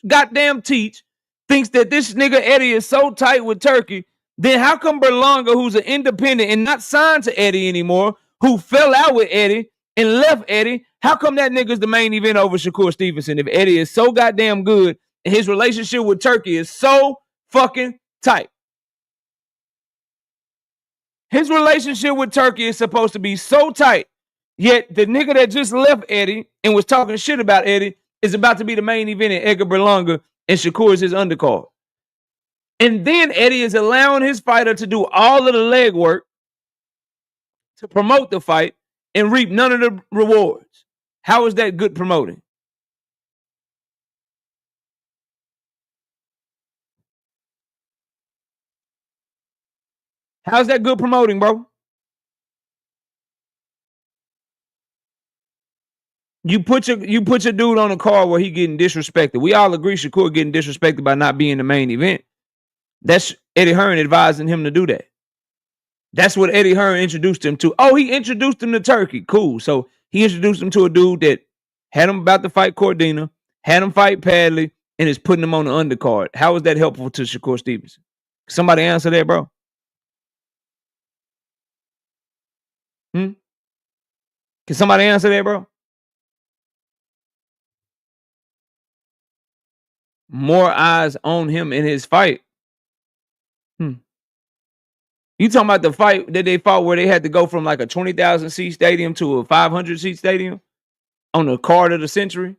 goddamn Teach thinks that this nigga Eddie is so tight with Turkey, then how come Berlanga, who's an independent and not signed to Eddie anymore, who fell out with Eddie and left Eddie, How come that nigga's the main event over Shakur Stevenson if Eddie is so goddamn good and his relationship with Turkey is so fucking tight? His relationship with Turkey is supposed to be so tight, yet the nigga that just left Eddie and was talking shit about Eddie is about to be the main event in Edgar Berlanga, and Shakur is his undercard. And then Eddie is allowing his fighter to do all of the leg work to promote the fight and reap none of the rewards. How is that good promoting? How's that good promoting, bro? You put your dude on a card where he getting disrespected. We all agree Shakur getting disrespected by not being the main event. That's Eddie Hearn advising him to do that. That's what Eddie Hearn introduced him to. Oh, he introduced him to Turkey. Cool. So he introduced him to a dude that had him about to fight Cordina, had him fight Padley, and is putting him on the undercard. How is that helpful to Shakur Stevenson? Somebody answer that, bro. Can somebody answer that, bro? More eyes on him in his fight. You talking about the fight that they fought where they had to go from like a 20,000 seat stadium to a 500 seat stadium on the card of the century?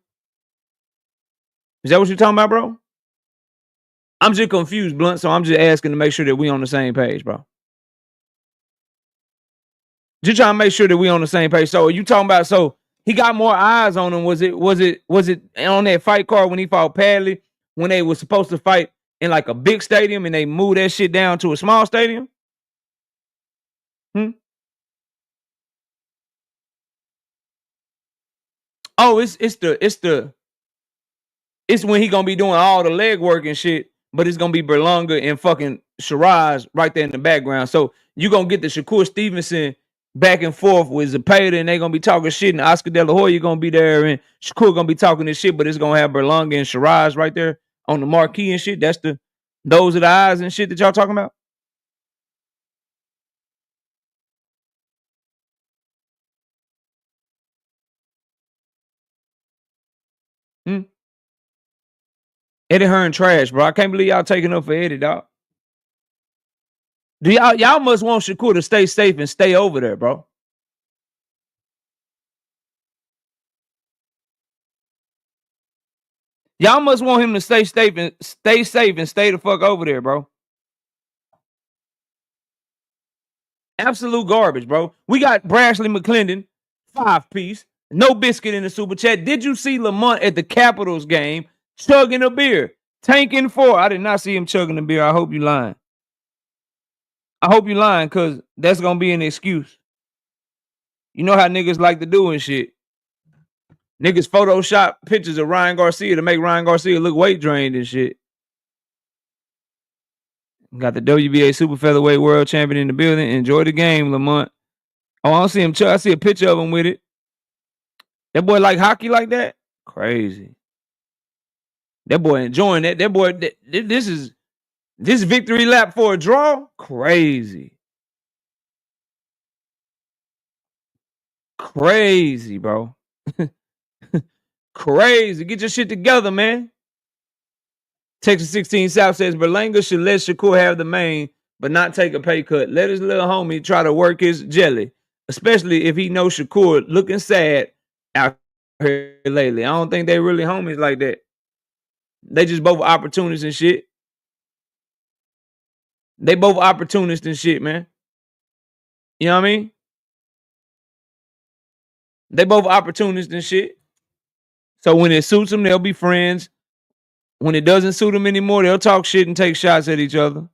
Is that what you're talking about, bro? I'm just confused, Blunt, so I'm just asking to make sure that we on the same page, bro. Just trying to make sure that we on the same page. So are you talking about, so he got more eyes on him? Was it on that fight card when he fought Padley when they were supposed to fight in like a big stadium and they moved that shit down to a small stadium? Oh, it's when he gonna be doing all the leg work and shit, but it's gonna be Berlanga and fucking Shiraz right there in the background. So you gonna get the Shakur Stevenson back and forth with Zepeda, and they gonna be talking shit, and Oscar De La Hoya gonna be there, and Shakur gonna be talking this shit, but it's gonna have Berlanga and Shiraz right there on the marquee and shit. Those are the eyes and shit that y'all talking about. Eddie Hearn trash, bro. I can't believe y'all taking up for Eddie, dog. Do y'all must want Shakur to stay safe and stay over there, bro. Y'all must want him to stay safe and stay the fuck over there, bro. Absolute garbage, bro. We got Brashley McClendon, 5-piece, no biscuit in the super chat. Did you see Lamont at the Capitals game chugging a beer, tanking 4? I did not see him chugging a beer. I hope you lying. I hope you lying, because that's going to be an excuse. You know how niggas like to do and shit. Niggas Photoshop pictures of Ryan Garcia to make Ryan Garcia look weight drained and shit. Got the WBA Super Featherweight World Champion in the building. Enjoy the game, Lamont. Oh, I don't see him. I see a picture of him with it. That boy like hockey like that? Crazy. That boy enjoying that. That boy, this victory lap for a draw? Crazy. Crazy, bro. Crazy. Get your shit together, man. Texas 16 South says Berlanga should let Shakur have the main, but not take a pay cut. Let his little homie try to work his jelly, especially if he knows Shakur looking sad out here lately. I don't think they really homies like that. They just both opportunists and shit. They both opportunists and shit, man. You know what I mean? They both opportunists and shit. So when it suits them, they'll be friends. When it doesn't suit them anymore, they'll talk shit and take shots at each other.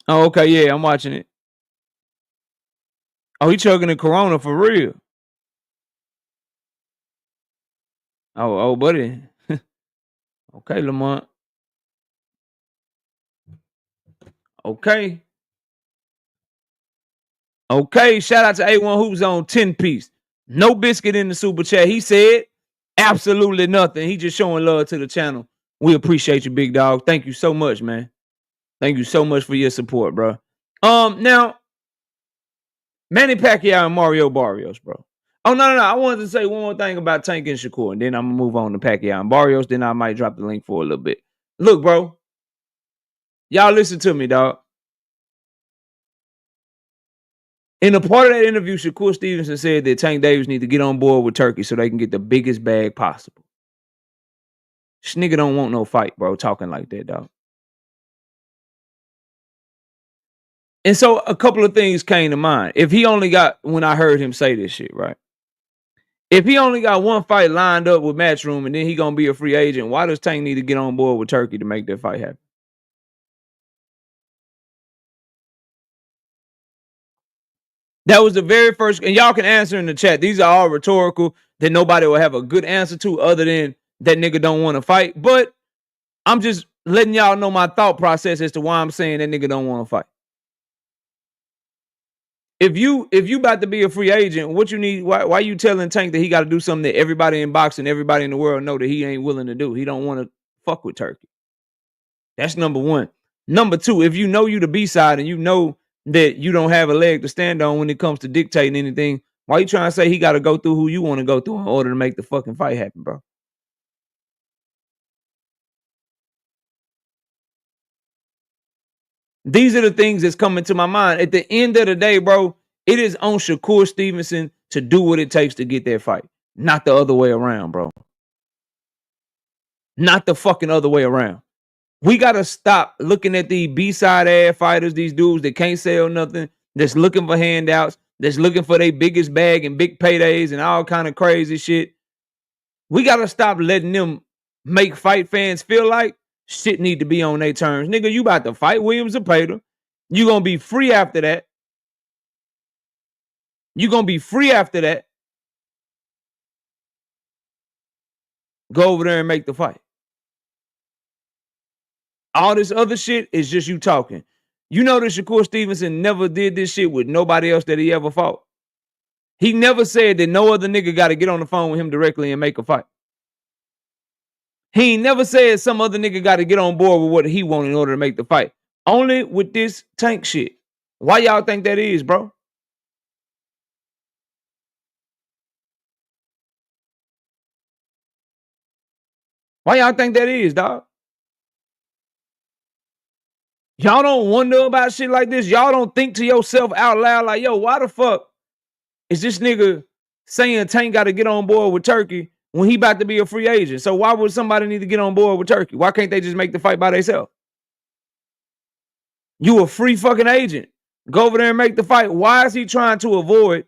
Oh, okay, yeah, I'm watching it. Oh, he chugging the Corona for real. Oh, buddy. Okay, Lamont. Okay. Okay, shout out to A1 Hoops on 10-piece. No biscuit in the super chat. He said Absolutely nothing. He just showing love to the channel. We appreciate you, big dog. Thank you so much, man. Thank you so much for your support, bro. Now, Manny Pacquiao and Mario Barrios, bro. Oh, no. I wanted to say one more thing about Tank and Shakur, and then I'm going to move on to Pacquiao and Barrios. Then I might drop the link for a little bit. Look, bro. Y'all listen to me, dog. In a part of that interview, Shakur Stevenson said that Tank Davis need to get on board with Turkey so they can get the biggest bag possible. This nigga don't want no fight, bro, talking like that, dog. And so a couple of things came to mind. If he only got, when I heard him say this shit, right? If he only got one fight lined up with Matchroom and then he gonna be a free agent, why does Tank need to get on board with Turkey to make that fight happen? That was the very first, and y'all can answer in the chat. These are all rhetorical that nobody will have a good answer to other than that nigga don't want to fight. But I'm just letting y'all know my thought process as to why I'm saying that nigga don't want to fight. If you about to be a free agent, what you need? Why you telling Tank that he got to do something that everybody in boxing, everybody in the world know that he ain't willing to do? He don't want to fuck with Turkey. That's number one. Number two, if you know you the B-side and you know that you don't have a leg to stand on when it comes to dictating anything, why you trying to say he got to go through who you want to go through in order to make the fucking fight happen, bro? These are the things that's coming to my mind. At the end of the day, bro, it is on Shakur Stevenson to do what it takes to get that fight. Not the other way around, bro. Not the fucking other way around. We got to stop looking at the B-side ass fighters, these dudes that can't sell nothing, that's looking for handouts, that's looking for their biggest bag and big paydays and all kind of crazy shit. We got to stop letting them make fight fans feel like shit need to be on their terms. Nigga, you about to fight Williams Zepeda. You going to be free after that. You going to be free after that. Go over there and make the fight. All this other shit is just you talking. You know that Shakur Stevenson never did this shit with nobody else that he ever fought. He never said that no other nigga got to get on the phone with him directly and make a fight. He never said some other nigga got to get on board with what he want in order to make the fight. Only with this Tank shit. Why y'all think that is, bro? Why y'all think that is, dog? Y'all don't wonder about shit like this? Y'all don't think to yourself out loud like, yo, why the fuck is this nigga saying Tank got to get on board with Turkey when he about to be a free agent? So why would somebody need to get on board with Turkey? Why can't they just make the fight by themselves? You a free fucking agent. Go over there and make the fight. Why is he trying to avoid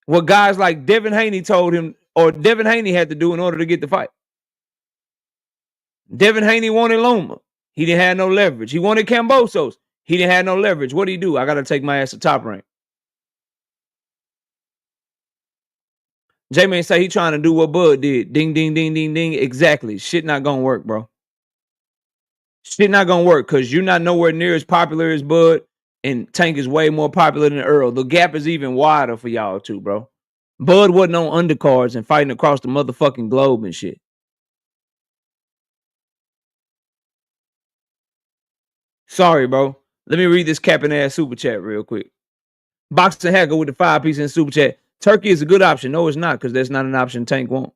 what guys like Devin Haney told him or Devin Haney had to do in order to get the fight? Devin Haney wanted Loma. He didn't have no leverage. He wanted Cambosos. He didn't have no leverage. What did he do? I got to take my ass to Top Rank. J-Man say he trying to do what Bud did. Ding, ding, ding, ding, ding. Exactly. Shit not going to work, bro. Shit not going to work because you're not nowhere near as popular as Bud, and Tank is way more popular than Earl. The gap is even wider for y'all too, bro. Bud wasn't on undercards and fighting across the motherfucking globe and shit. Sorry, bro. Let me read this capping ass super chat real quick. Boxing Hacker with the 5-piece in super chat. Turkey is a good option. No, it's not, because that's not an option Tank won't.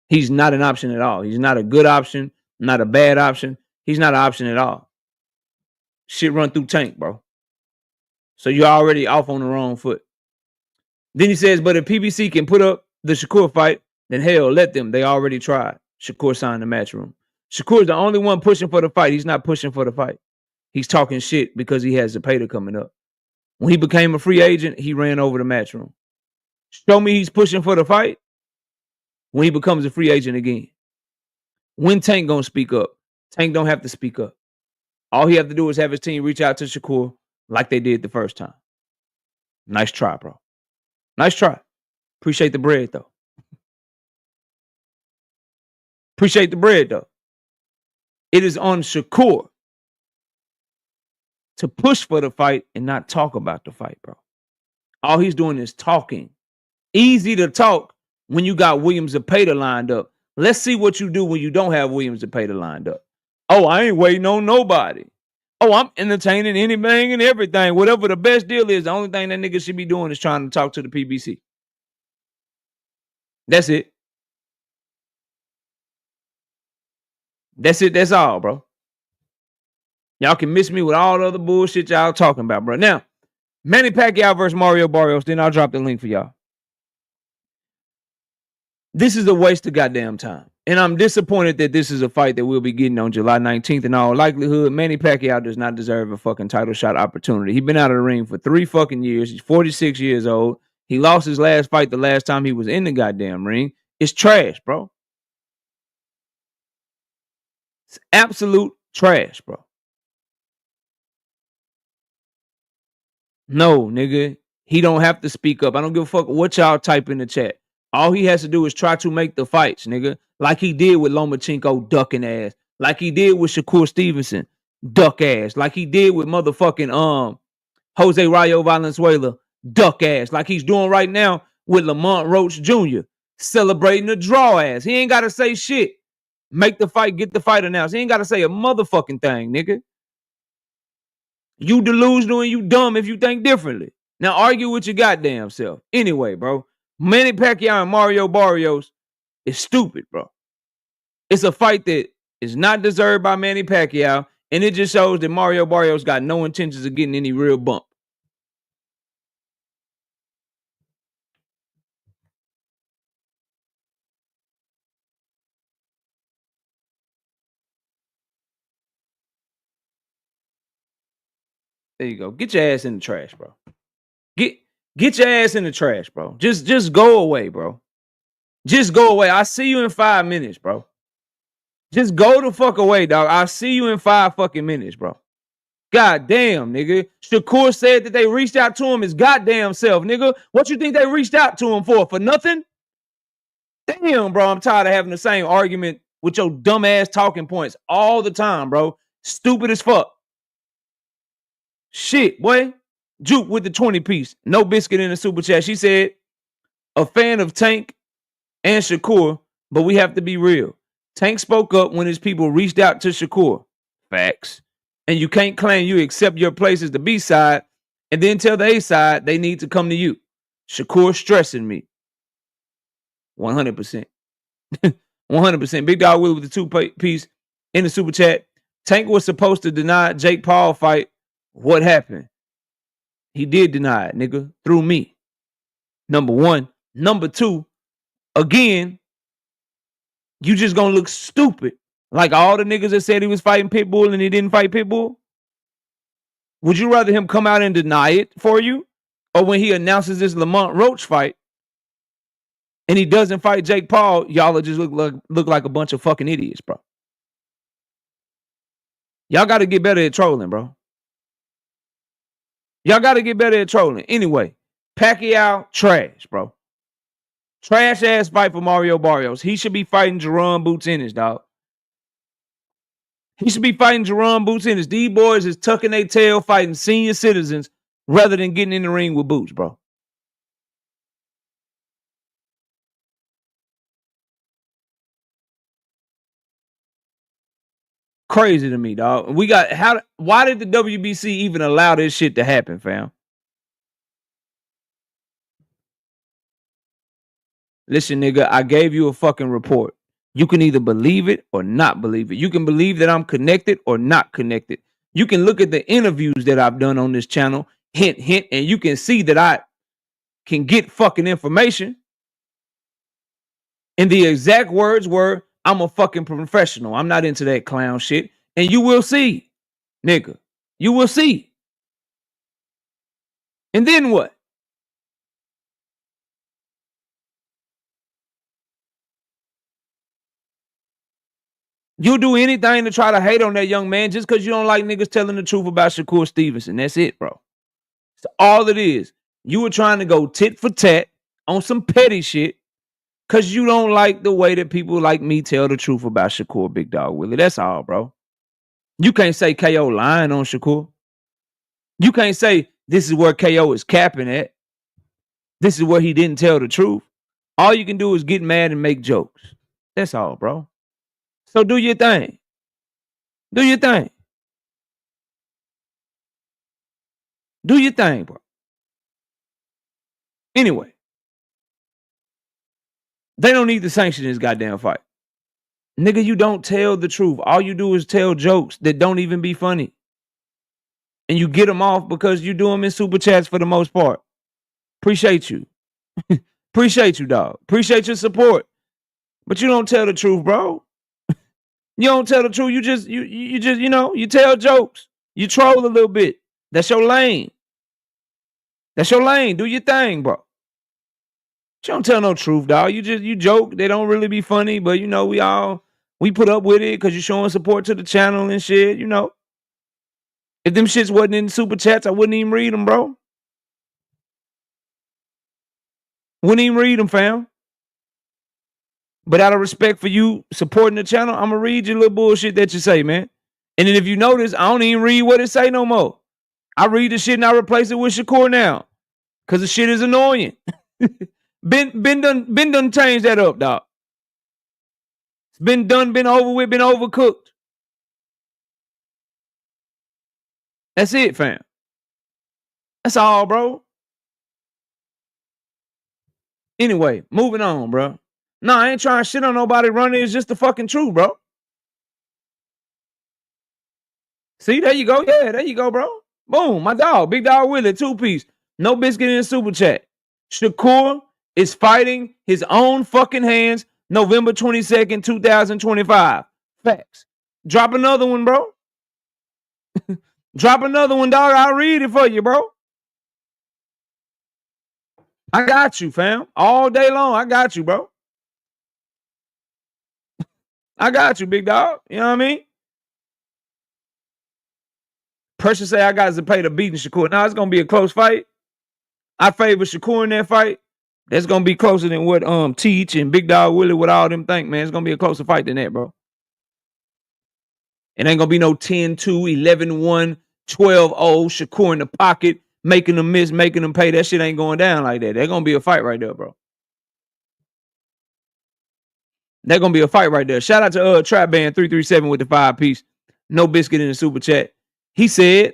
He's not an option at all. He's not a good option, not a bad option. He's not an option at all. Shit run through Tank, bro. So you're already off on the wrong foot. Then he says, but if PBC can put up the Shakur fight, then hell, let them. They already tried. Shakur signed the Matchroom. Shakur's the only one pushing for the fight. He's not pushing for the fight. He's talking shit because he has Zepeda coming up. When he became a free agent, he ran over the Matchroom. Show me he's pushing for the fight when he becomes a free agent again. When Tank gonna speak up? Tank don't have to speak up. All he have to do is have his team reach out to Shakur like they did the first time. Nice try, bro. Nice try. Appreciate the bread, though. Appreciate the bread, though. It is on Shakur to push for the fight and not talk about the fight, bro. All he's doing is talking. Easy to talk when you got Williams Zepeda lined up. Let's see what you do when you don't have Williams to pay the lined up. Oh, I ain't waiting on nobody. Oh, I'm entertaining anything and everything. Whatever the best deal is, the only thing that nigga should be doing is trying to talk to the PBC. That's it. That's it. That's all, bro. Y'all can miss me with all the other bullshit y'all talking about, bro. Now, Manny Pacquiao versus Mario Barrios. Then I'll drop the link for y'all. This is a waste of goddamn time. And I'm disappointed that this is a fight that we'll be getting on July 19th. In all likelihood, Manny Pacquiao does not deserve a fucking title shot opportunity. He's been out of the ring for 3 fucking years. He's 46 years old. He lost his last fight the last time he was in the goddamn ring. It's trash, bro. It's absolute trash, bro. No, nigga. He don't have to speak up. I don't give a fuck what y'all type in the chat. All he has to do is try to make the fights, nigga. Like he did with Lomachenko, ducking ass. Like he did with Shakur Stevenson, duck ass. Like he did with motherfucking Jose Rayo Valenzuela, duck ass. Like he's doing right now with Lamont Roach Jr., celebrating a draw ass. He ain't got to say shit. Make the fight, get the fight announced. He ain't got to say a motherfucking thing, nigga. You delusional and you dumb if you think differently. Now argue with your goddamn self. Anyway, bro. Manny Pacquiao and Mario Barrios is stupid, bro. It's a fight that is not deserved by Manny Pacquiao, and it just shows that Mario Barrios got no intentions of getting any real bump. There you go. Get your ass in the trash, bro. Get your ass in the trash, bro. Just go away, bro. Just go away. I'll see you in 5 minutes, bro. Just go the fuck away, dog. I'll see you in 5 fucking minutes, bro. God damn, nigga. Shakur said that they reached out to him his goddamn self, nigga. What you think they reached out to him for? For nothing? Damn, bro. I'm tired of having the same argument with your dumb ass talking points all the time, bro. Stupid as fuck. Shit, boy. Juke with the 20 piece. No biscuit in the super chat. She said, a fan of Tank and Shakur, but we have to be real. Tank spoke up when his people reached out to Shakur. Facts. And you can't claim you accept your place as the B side and then tell the A side they need to come to you. Shakur stressing me. 100%. 100%. Big Dog Will with the 2 piece in the super chat. Tank was supposed to deny Jake Paul fight. What happened? He did deny it, nigga, through me. Number 1. Number 2, again, you just gonna look stupid. Like all the niggas that said he was fighting Pitbull and he didn't fight Pitbull. Would you rather him come out and deny it for you? Or when he announces this Lamont Roach fight and he doesn't fight Jake Paul, y'all just look like a bunch of fucking idiots, bro. Y'all got to get better at trolling, bro. Y'all got to get better at trolling. Anyway, Pacquiao, trash, bro. Trash ass fight for Mario Barrios. He should be fighting Jerome Boots Ennis, dog. He should be fighting Jerome Boots Ennis. These boys is tucking their tail fighting senior citizens rather than getting in the ring with Boots, bro. Crazy to me, dog. Why did the WBC even allow this shit to happen, fam? Listen, nigga, I gave you a fucking report. You can either believe it or not believe it. You can believe that I'm connected or not connected. You can look at the interviews that I've done on this channel, hint, hint, and you can see that I can get fucking information. And the exact words were, I'm a fucking professional. I'm not into that clown shit. And you will see, nigga. You will see. And then what? You'll do anything to try to hate on that young man just because you don't like niggas telling the truth about Shakur Stevenson. That's it, bro. That's all it is. You were trying to go tit for tat on some petty shit because you don't like the way that people like me tell the truth about Shakur, Big Dog Willie. That's all, bro. You can't say KO lying on Shakur. You can't say this is where KO is capping at. This is where he didn't tell the truth. All you can do is get mad and make jokes. That's all, bro. So do your thing. Do your thing. Do your thing, bro. Anyway, they don't need to sanction this goddamn fight. Nigga, you don't tell the truth. All you do is tell jokes that don't even be funny. And you get them off because you do them in super chats for the most part. Appreciate you. Appreciate you, dog. Appreciate your support. But you don't tell the truth, bro. You don't tell the truth. You just, you tell jokes. You troll a little bit. That's your lane. That's your lane. Do your thing, bro. You don't tell no truth, dog. You joke. They don't really be funny, but we put up with it because you're showing support to the channel and shit, If them shits wasn't in super chats, I wouldn't even read them, bro. Wouldn't even read them, fam. But out of respect for you supporting the channel, I'm going to read your little bullshit that you say, man. And then if you notice, I don't even read what it say no more. I read the shit and I replace it with Shakur now. Because the shit is annoying. Been done changed that up, dog. It's been done, been over with, been overcooked. That's it, fam. That's all, bro. Anyway, moving on, bro. No, I ain't trying to shit on nobody running. It's just the fucking truth, bro. See, there you go. Yeah, there you go, bro. Boom, my dog. Big Dog Willie, 2-piece. No biscuit in the super chat. Shakur is fighting his own fucking hands November 22nd, 2025. Facts. Drop another one, bro. Drop another one, dog. I'll read it for you, bro. I got you, fam. All day long, I got you, bro. I got you, big dog. You know what I mean? Pressure say I got Zepeda beating Shakur. Now it's gonna be a close fight. I favor Shakur in that fight. That's gonna be closer than what Teach and Big Dog Willie, what all them think, man. It's gonna be a closer fight than that, bro. It ain't gonna be no 10-2, 11-1, 12-0, Shakur in the pocket, making them miss, making them pay. That shit ain't going down like that. There's gonna be a fight right there, bro. There's gonna be a fight right there. Shout out to Trap Band 337 with the 5-piece. No biscuit in the super chat. He said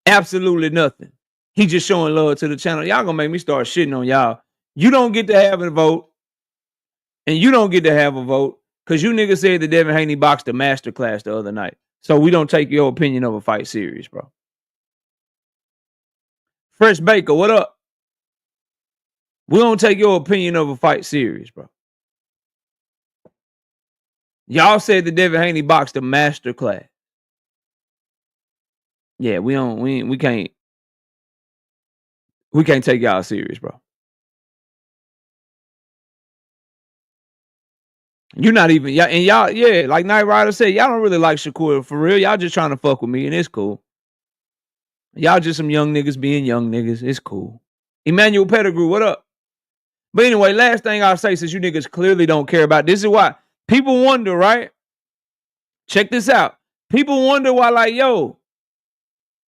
absolutely nothing. He just showing love to the channel. Y'all gonna make me start shitting on y'all. You don't get to have a vote, and you don't get to have a vote because you niggas said that Devin Haney boxed a masterclass the other night. So we don't take your opinion of a fight serious, bro. Fresh Baker, what up? We don't take your opinion of a fight serious, bro. Y'all said that Devin Haney boxed a masterclass. Yeah, we can't take y'all serious, bro. You're not even, y'all, like Knight Rider said, y'all don't really like Shakur for real. Y'all just trying to fuck with me, and it's cool. Y'all just some young niggas being young niggas. It's cool. Emmanuel Pettigrew, what up? But anyway, last thing I'll say, since you niggas clearly don't care about this, is why people wonder, right? Check this out. People wonder why, like, yo,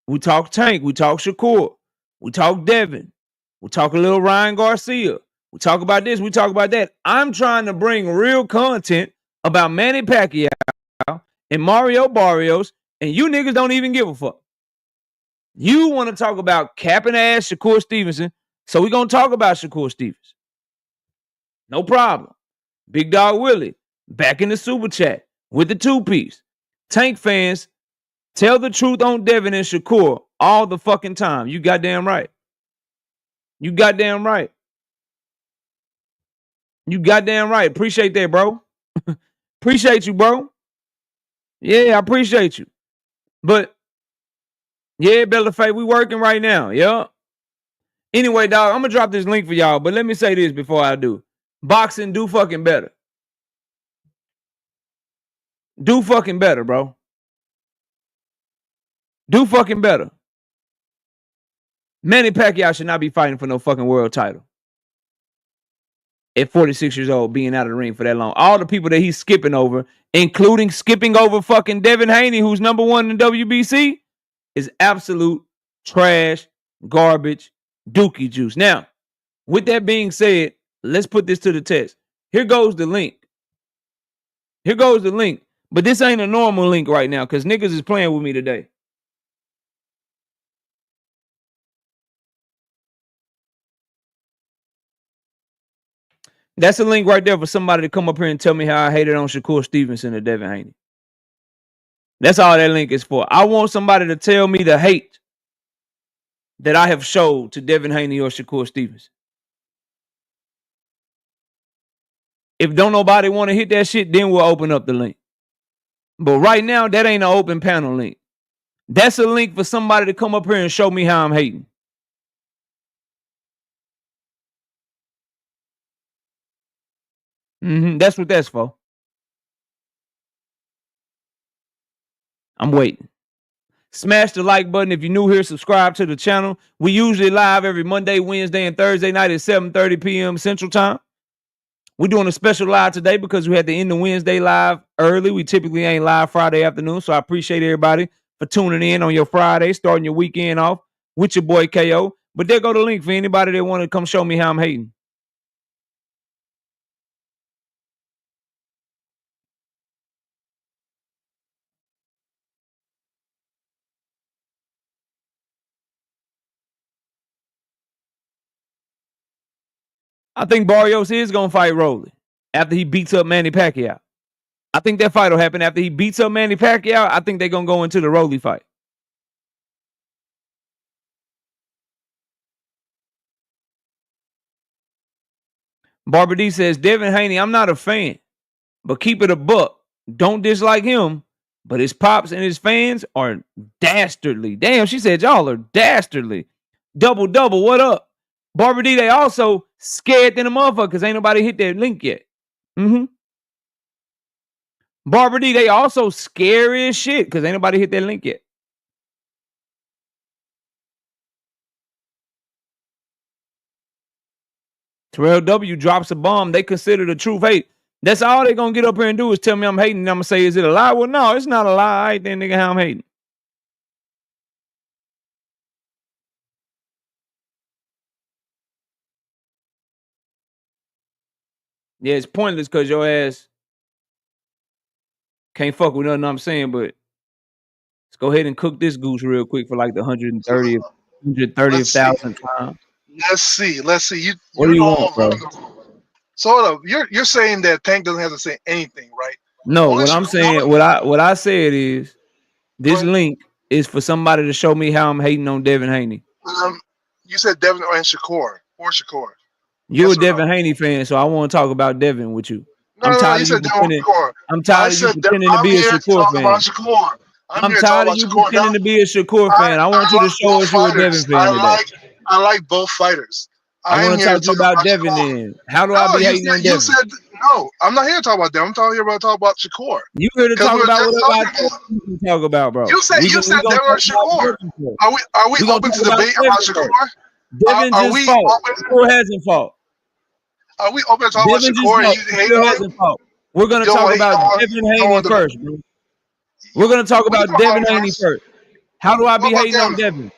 we talk Tank, we talk Shakur, we talk Devin, we talk a little Ryan Garcia, we talk about this, we talk about that. I'm trying to bring real content about Manny Pacquiao and Mario Barrios, and you niggas don't even give a fuck. You want to talk about capping ass Shakur Stevenson, so we're going to talk about Shakur Stevenson. No problem. Big Dog Willie, back in the super chat with the 2-piece. Tank fans, tell the truth on Devin and Shakur all the fucking time. You goddamn right. You goddamn right. You goddamn right. Appreciate that, bro. Appreciate you, bro. Yeah, I appreciate you. But, yeah, Bellaface, we working right now. Yeah. Anyway, dog, I'm going to drop this link for y'all, but let me say this before I do. Boxing, do fucking better. Do fucking better, bro. Do fucking better. Manny Pacquiao should not be fighting for no fucking world title. At 46 years old, being out of the ring for that long. All the people that he's skipping over, including skipping over fucking Devin Haney, who's number 1 in WBC, is absolute trash, garbage, dookie juice. Now, with that being said, let's put this to the test. Here goes the link. Here goes the link. But this ain't a normal link right now because niggas is playing with me today. That's a link right there for somebody to come up here and tell me how I hated on Shakur Stevenson or Devin Haney. That's all that link is for. I want somebody to tell me the hate that I have showed to Devin Haney or Shakur Stevenson. If don't nobody want to hit that shit, then we'll open up the link. But right now, that ain't an open panel link. That's a link for somebody to come up here and show me how I'm hating. That's what that's for. I'm waiting. Smash the like button if you're new here. Subscribe to the channel. We usually live every Monday, Wednesday, and Thursday night at 7:30 p.m. Central Time. We're doing a special live today because we had to end the Wednesday live early. We typically ain't live Friday afternoon, so I appreciate everybody for tuning in on your Friday, starting your weekend off with your boy KO. But there go the link for anybody that want to come show me how I'm hating. I think Barrios is going to fight Rolly after he beats up Manny Pacquiao. I think that fight will happen after he beats up Manny Pacquiao. I think they're going to go into the Rolly fight. Barbara D says, Devin Haney, I'm not a fan, but keep it a buck. Don't dislike him, but his pops and his fans are dastardly. Damn, she said y'all are dastardly. Double, what up? Barbara D, they also scared than a motherfucker because ain't nobody hit that link yet. Barbara D, they also scary as shit because ain't nobody hit that link yet. Terrell W drops a bomb. They consider the truth hate. That's all they gonna get up here and do is tell me I'm hating. And I'm gonna say, is it a lie? Well, no, it's not a lie. I ain't that nigga how I'm hating. Yeah, it's pointless because your ass can't fuck with nothing I'm saying, but let's go ahead and cook this goose real quick for like the 130,000th time. Let's see. What do you want, bro? So you're saying that Tank doesn't have to say anything, right? No, what I'm saying, what I said is this link is for somebody to show me how I'm hating on Devin Haney. You said Devin and Shakur or Shakur. You're a Devin Haney fan, so I want to talk about Devin with you. I'm tired of you pretending to be a Shakur fan. I'm tired of you pretending to be a Shakur fan. I want you to show us you're a Devin fan today. I like both fighters. I want to talk to you about Devin then. How do I be hating on Devin? You said, no, I'm not here to talk about Devin. I'm here to talk about Shakur. You here to talk about whatever I can talk about, bro. You said Devin or Shakur. Are we open to debate about Shakur? Devin just fought. Shakur hasn't fought. Are we open to talk about Shakur and you hate him? We're going to talk about Devin Haney first, bro. We're going to talk about Devin Haney first. How do I be hating on Devin?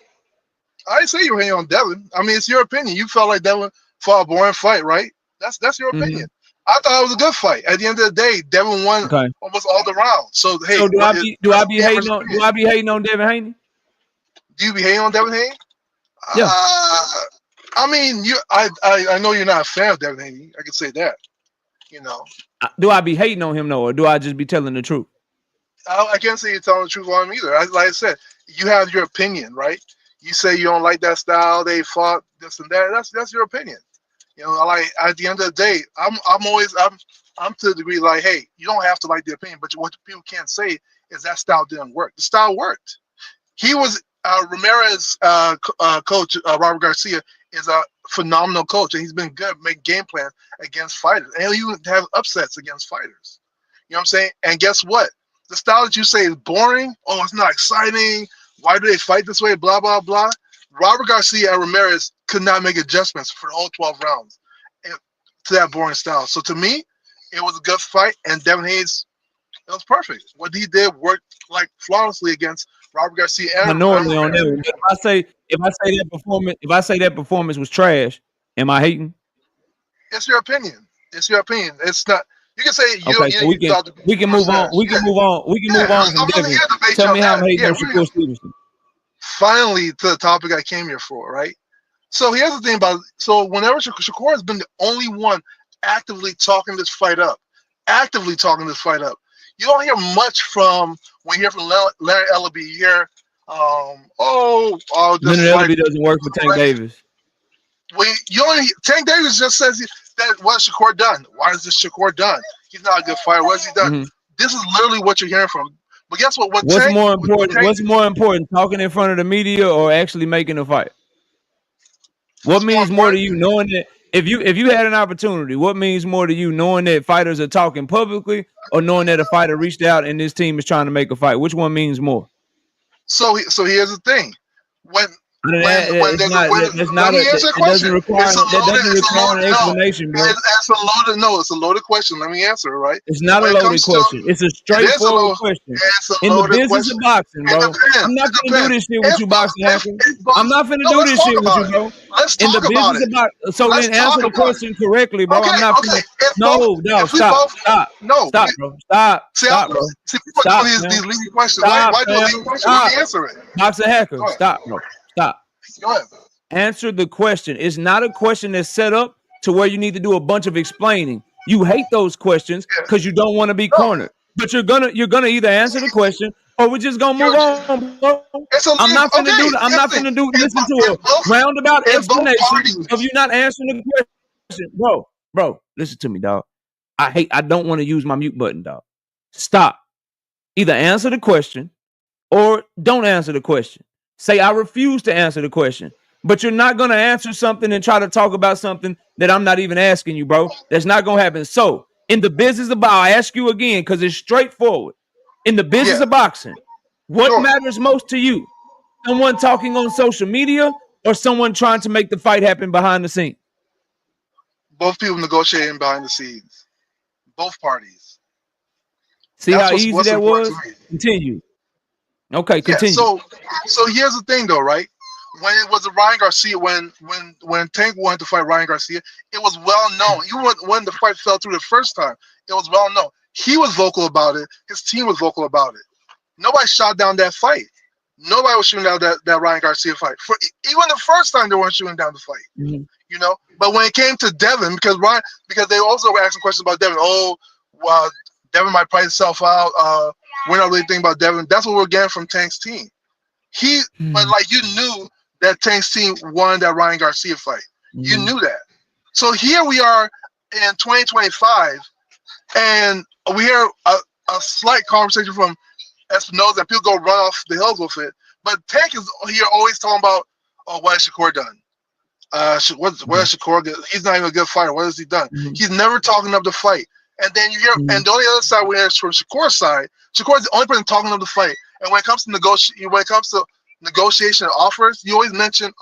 I didn't say you were hating on Devin. I mean, it's your opinion. You felt like Devin fought a boring fight, right? That's your opinion. I thought it was a good fight. At the end of the day, Devin won almost all the rounds. So hey, do I be hating on Devin Haney? Do you be hating on Devin Haney? Yeah. I mean, I know you're not a fan of Devin Haney. I can say that. You know. Do I be hating on him though, or do I just be telling the truth? I can't say you're telling the truth on him either. Like I said, you have your opinion, right? You say you don't like that style. They fought this and that. That's your opinion. You know, like at the end of the day, I'm to the degree like, hey, you don't have to like the opinion, but what people can't say is that style didn't work. The style worked. He was Ramirez coach. Robert Garcia is a phenomenal coach, and he's been good at making game plans against fighters, and he'll even have upsets against fighters. You know what I'm saying? And guess what? The style that you say is boring. Oh, it's not exciting. Why do they fight this way? Blah, blah, blah. Robert Garcia and Ramirez could not make adjustments for all 12 rounds to that boring style. So to me, it was a good fight, and Devin Hayes, it was perfect. What he did worked like flawlessly against Robert Garcia. And normally on that. If I say that performance was trash, am I hating? It's your opinion. It's your opinion. It's not. You can say Okay, so we can move on. We can move on. We can move on from Devin. Tell me how I'm hating on Shakur Stevenson. Finally, to the topic I came here for, right? So here's the thing about so whenever Shakur has been the only one actively talking this fight up. You don't hear much from when you hear from Leonard Ellaby. You hear, this Leonard Ellaby doesn't work for Tank Davis. Tank Davis just says that what has Shakur done? Why is this Shakur done? He's not a good fighter. What has he done? This is literally what you're hearing from. But guess what? What's more important, talking in front of the media or actually making a fight? What means more to you, knowing that if you had an opportunity, what means more to you, knowing that fighters are talking publicly or knowing that a fighter reached out and this team is trying to make a fight? Which one means more? So here's the thing. That doesn't require an explanation, bro. It's a loaded question. Let me answer it, right? It's not a loaded question. It's a straightforward question. In the business of boxing, bro. I'm not gonna do this shit with you, boxing hacker. I'm not gonna do this shit with you, bro. In the business of boxing, so then answer the question correctly, bro. I'm not. No, stop, bro. Stop, bro. Stop, these leading questions. Why do a leading question? Let me answer it. Boxing hacker, stop, bro. Stop. Go ahead. Answer the question. It's not a question that's set up to where you need to do a bunch of explaining. You hate those questions because you don't want to be cornered. But you're gonna either answer the question or we're just gonna move on, bro. I'm not gonna listen to a roundabout explanation of you not answering the question. Bro, listen to me, dog. I don't want to use my mute button, dog. Stop. Either answer the question or don't answer the question. Say, I refuse to answer the question, but you're not going to answer something and try to talk about something that I'm not even asking you, bro. That's not going to happen. So in the business of boxing, I ask you again, because it's straightforward. In the business of boxing, what matters most to you? Someone talking on social media or someone trying to make the fight happen behind the scenes? Both people negotiating behind the scenes. Both parties. See how easy that was? Continue. Okay, continue. Yeah, so here's the thing, though, right? When it was Ryan Garcia, when Tank wanted to fight Ryan Garcia, it was well known. Even when the fight fell through the first time, it was well known. He was vocal about it. His team was vocal about it. Nobody shot down that fight. Nobody was shooting down that Ryan Garcia fight. Even the first time, they weren't shooting down the fight. Mm-hmm. You know. But when it came to Devin, because they also were asking questions about Devin. Devin might price himself out. We're not really thinking about Devin. That's what we're getting from Tank's team. But like you knew that Tank's team won that Ryan Garcia fight. You knew that. So here we are in 2025, and we hear a slight conversation from Espinosa, and people go run off the hills with it. But Tank is here always talking about, what has Shakur done? What has Shakur done? He's not even a good fighter. What has he done? He's never talking up the fight. And then you hear, and the only other side we hear is from Shakur's side. Shakur's the only person talking of the fight. And when it comes to negotiation offers, you always mention,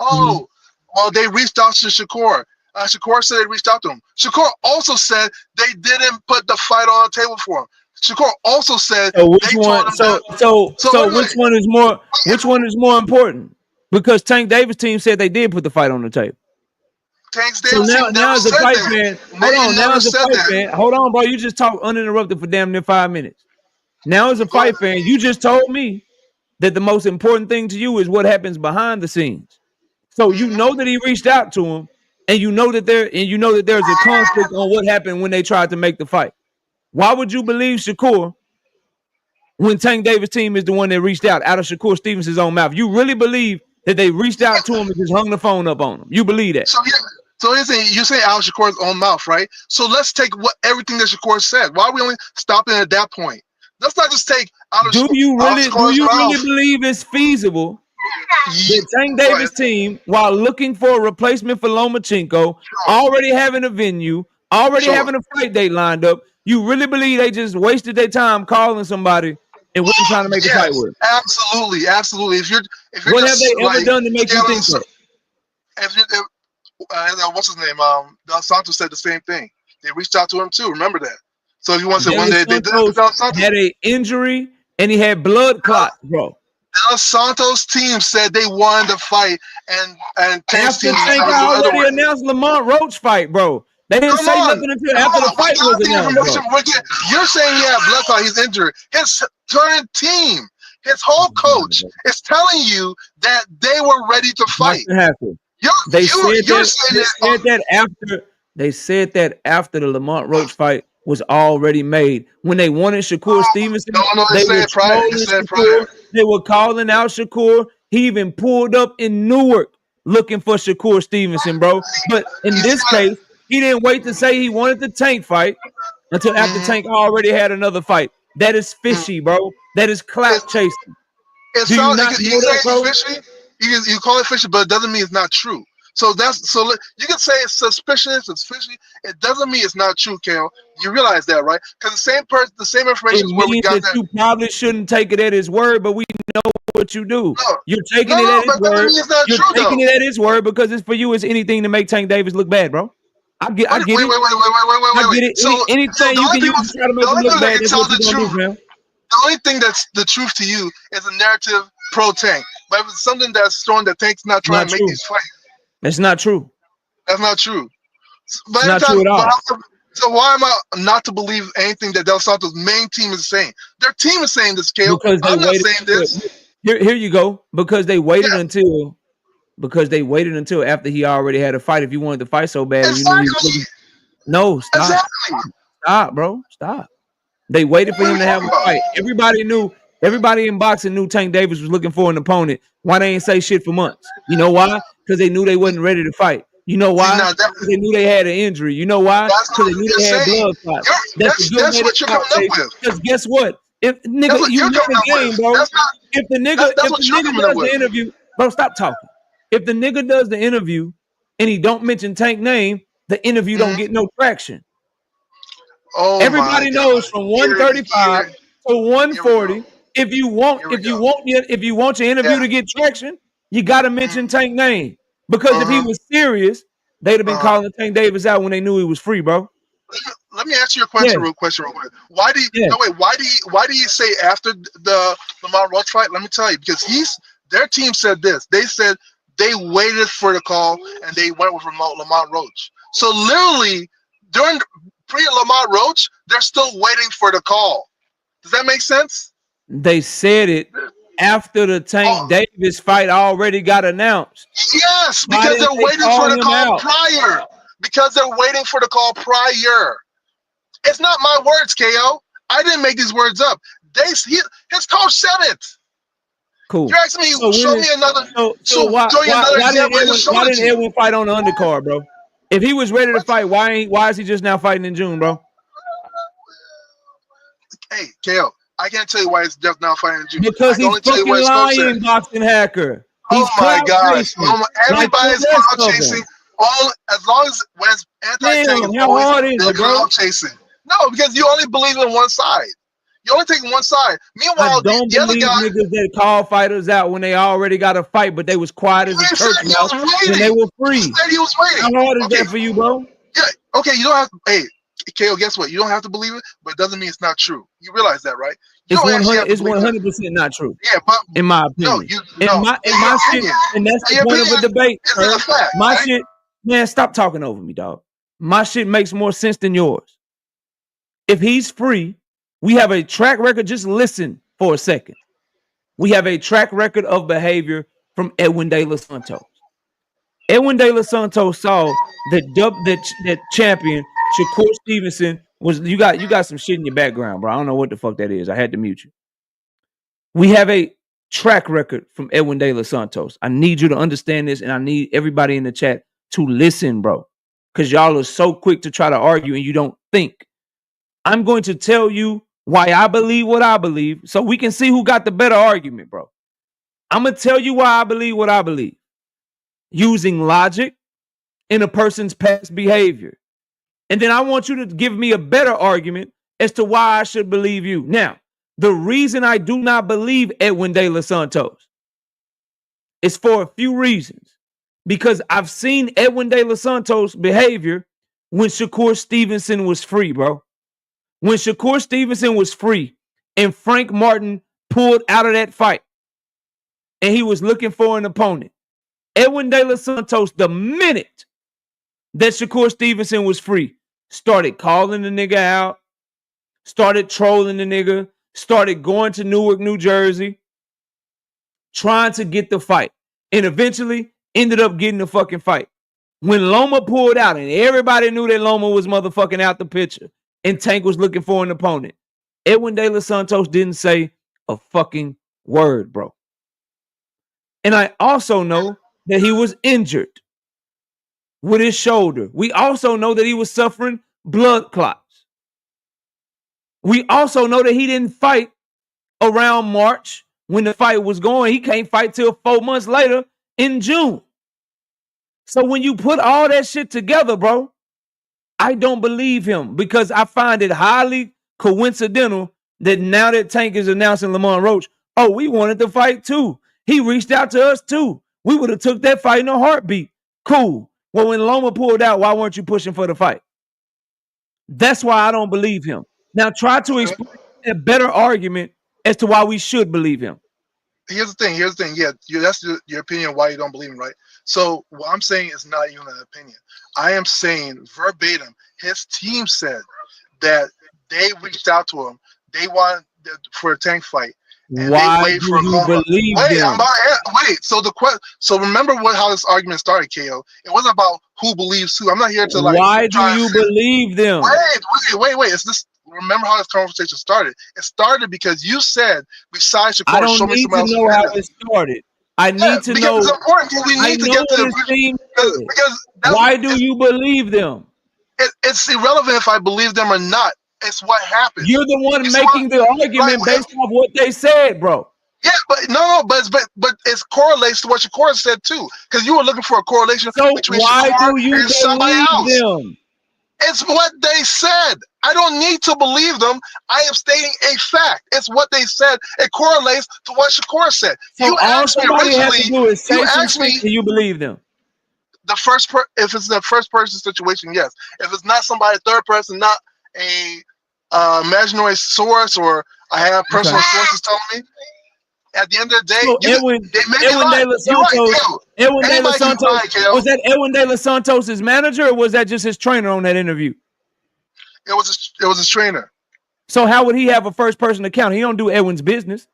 they reached out to Shakur. Shakur said they reached out to him. Shakur also said they didn't put the fight on the table for him. Shakur also said which one is more important? Because Tank Davis' team said they did put the fight on the table. So now as a fight fan, hold on, bro. You just talked uninterrupted for damn near 5 minutes. Now as a fight fan, you just told me that the most important thing to you is what happens behind the scenes. So you know that he reached out to him, and you know that there's a conflict on what happened when they tried to make the fight. Why would you believe Shakur when Tank Davis' team is the one that reached out of Shakur Stevenson's own mouth? You really believe that they reached out to him and just hung the phone up on him? You believe that? So you're saying out of Shakur's own mouth, right? So let's take everything that Shakur said. Why are we only stopping at that point? Let's not just take out of Do you really believe it's feasible that Tank Davis' team, while looking for a replacement for Lomachenko, already having a venue, having a fight date lined up, you really believe they just wasted their time calling somebody and wasn't trying to make a fight with? Absolutely. What have they ever done to make you think so? What's his name? Dos Santos said the same thing. They reached out to him too. Remember that. So if you want to say one day they did, Dos Santos had an injury and he had blood clots, bro. Dos Santos' team said they wanted to fight, and Tank's team already announced Lamont Roach fight, bro. They didn't Come say on. nothing until after the fight was announced. You're saying he had blood clot, he's injured. His current team, his whole coach is telling you that they were ready to fight. They said that after the Lamont Roach fight was already made. When they wanted Shakur Stevenson, they were calling out Shakur. He even pulled up in Newark looking for Shakur Stevenson, bro. But in this case, he didn't wait to say he wanted the Tank fight until after Tank already had another fight. That is fishy, bro. That is clout chasing. Do you not know that, bro? Fishy? You call it fishy, but it doesn't mean it's not true. So you can say it's suspicious, it's fishy. It doesn't mean it's not true, Kale. You realize that, right? Because the same information is where we got that. You probably shouldn't take it at his word, but we know what you do. You're taking it at his word. You're taking it at his word because it's for you. It's anything to make Tank Davis look bad, bro. I get it. So anything you can use to try to make him look bad. That's what you're gonna do, man. The only thing that's the truth to you is a narrative pro Tank. But if it's something that's showing that Tank's not trying to make these fights. That's not true. That's not true. It's not true at all. So why am I not to believe anything that Del Santo's main team is saying? Their team is saying this, Kale. I'm not saying this. Here you go. Because they waited until after he already had a fight. If you wanted to fight so bad, no, stop. Exactly. Stop, bro. Stop. They waited for him to have a fight. Everybody in boxing knew Tank Davis was looking for an opponent. Why they ain't say shit for months? You know why? Because they knew they wasn't ready to fight. You know why? Because they knew they had an injury. You know why? Because they knew they had blood clots. That's what you're coming up with. Because guess what? If nigga, you know the game, bro. If the nigga does the interview, bro, stop talking. If the nigga does the interview and he don't mention Tank name, the interview don't get no traction. Oh, everybody knows from 135 to 140. If you want your interview to get traction, you gotta mention Tank name. Because if he was serious, they'd have been calling Tank Davis out when they knew he was free, bro. Let me ask you a question real quick. Why do you say after the Lamont Roach fight? Let me tell you, because their team said this. They said they waited for the call and they went with Lamont Roach. So literally during pre-Lamont Roach, they're still waiting for the call. Does that make sense? They said it after the Tank Davis fight already got announced. Yes, because they're waiting for the call prior. Because they're waiting for the call prior. It's not my words, KO. I didn't make these words up. His coach said it. Cool. You're asking me, show me another. Why didn't Edwin fight on the undercard, bro? If he was ready to fight, why is he just now fighting in June, bro? Hey, KO, I can't tell you why he's just now fighting in June. Because he's fucking lying, boxing hacker. Oh my gosh. Everybody's cloud chasing. As long as when it's anti-tank, how hard is it, bro? Chasing. No, because you only believe in one side. You only take one side. Meanwhile, the other guy, niggas that call fighters out when they already got a fight, but they was quiet as a church mouse when they were free. He was waiting. How hard is that for you, bro? Yeah. Okay. You don't have. Hey, KO. Guess what? You don't have to believe it, but it doesn't mean it's not true. You realize that, right? It's 100% not true. Yeah, but in my opinion, in my shit, and that's the point of a debate. My shit, man. Stop talking over me, dog. My shit makes more sense than yours. If he's free. We have a track record. Just listen for a second. We have a track record of behavior from Edwin De Los Santos. Edwin De Los Santos saw that champion Shakur Stevenson was. You got some shit in your background, bro. I don't know what the fuck that is. I had to mute you. We have a track record from Edwin De Los Santos. I need you to understand this, and I need everybody in the chat to listen, bro, because y'all are so quick to try to argue and you don't think. I'm going to tell you why I believe what I believe, so we can see who got the better argument, bro. I'm going to tell you why I believe what I believe. Using logic in a person's past behavior. And then I want you to give me a better argument as to why I should believe you. Now, the reason I do not believe Edwin De Los Santos is for a few reasons. Because I've seen Edwin De Los Santos' behavior when Shakur Stevenson was free, bro. When Shakur Stevenson was free and Frank Martin pulled out of that fight and he was looking for an opponent, Edwin De Los Santos, the minute that Shakur Stevenson was free. Started calling the nigga out, started trolling the nigga, started going to Newark, New Jersey, trying to get the fight, and eventually ended up getting the fucking fight. When Loma pulled out, and everybody knew that Loma was motherfucking out the picture, and Tank was looking for an opponent, Edwin De Los Santos didn't say a fucking word, bro. And I also know that he was injured with his shoulder. We also know that he was suffering blood clots. We also know that he didn't fight around March when the fight was going. He can't fight till 4 months later in June. So when you put all that shit together, bro, I don't believe him because I find it highly coincidental that now that Tank is announcing Lamont Roach, oh, we wanted to fight too. He reached out to us too. We would have took that fight in a heartbeat. Cool. Well, when Loma pulled out, why weren't you pushing for the fight? That's why I don't believe him. Now try to explain a better argument as to why we should believe him. Here's the thing. Yeah, that's your opinion why you don't believe him, right? So what I'm saying is not even an opinion. I am saying verbatim, his team said that they reached out to him. They wanted for a Tank fight. And why they wait do for you believe them? Wait. So remember how this argument started, KO. It wasn't about who believes who. I'm not here to Why do you believe them? Wait. It's this. Remember how this conversation started? It started because you said besides Shakur, I don't need to know how it started. I need to know. It's important. We need to get to the because why do you believe them? It's irrelevant if I believe them or not. It's what happened. You're the one making the argument based off what they said, bro. Yeah, but but it correlates to what Shakur said too, because you were looking for a correlation between Shakur and somebody else. Them? It's what they said. I don't need to believe them. I am stating a fact. It's what they said. It correlates to what Shakur said. So you asked me originally. You asked me, do you believe them? If it's the first person situation, yes. If it's not somebody third person, not a imaginary source, or I have personal sources telling me. At the end of the day, Edwin De Los Santos, was that Edwin De Los Santos' manager, or was that just his trainer on that interview? It was his trainer. So how would he have a first person account? He don't do Edwin's business.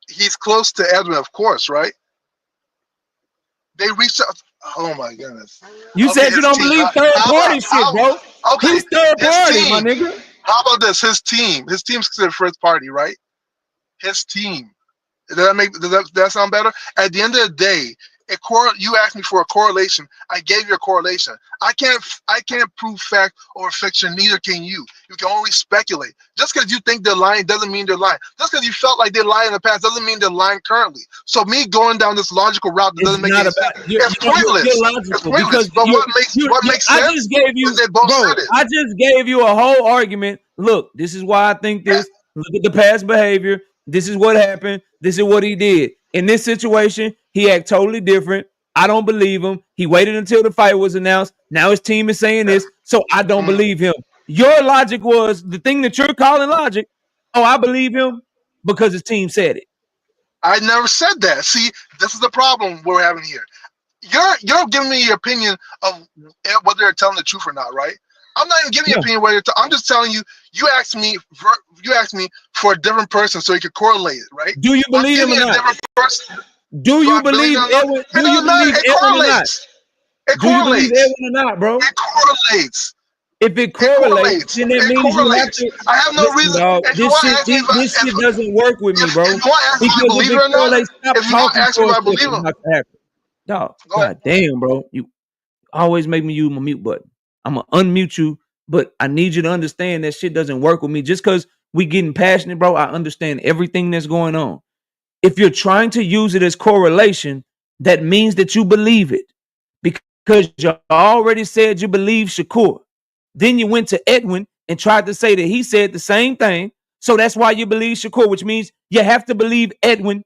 He's close to Edwin, of course, right? They reached out. Oh my goodness! You said you don't believe third party shit, bro. Okay, who's third party, my nigga? How about this? His team's considered first party, right? His team. Does that sound better? At the end of the day, you asked me for a correlation. I gave you a correlation. I can't prove fact or fiction. Neither can you. You can only speculate. Just because you think they're lying doesn't mean they're lying. Just because you felt like they're lying in the past doesn't mean they're lying currently. So me going down this logical route doesn't make any sense. It's pointless. It's pointless. But what makes sense? I just gave you a whole argument. Look, this is why I think this. Look at the past behavior. This is what happened. This is what he did. In this situation, he acted totally different. I don't believe him. He waited until the fight was announced. Now his team is saying this, so I don't believe him. Your logic was the thing that you're calling logic. Oh, I believe him because his team said it. I never said that. See, this is the problem we're having here. You're giving me your opinion of whether they're telling the truth or not, right? I'm not even giving you an opinion whether I'm just telling you. You asked me for a different person so you could correlate it, right? Do you believe him or not? Do you believe Edwin? Do you believe Edwin or not? Do you believe Edwin or not, bro? It correlates. If it correlates, then that means you have to. I have no reason. Dog, this shit doesn't work with me, bro. Because if it correlates, stop talking I believe him. Dog, god damn, bro. You always make me use my mute button. I'm gonna unmute you, but I need you to understand that shit doesn't work with me. Just because we getting passionate, bro, I understand everything that's going on. If you're trying to use it as correlation, that means that you believe it. Because you already said you believe Shakur. Then you went to Edwin and tried to say that he said the same thing. So that's why you believe Shakur, which means you have to believe Edwin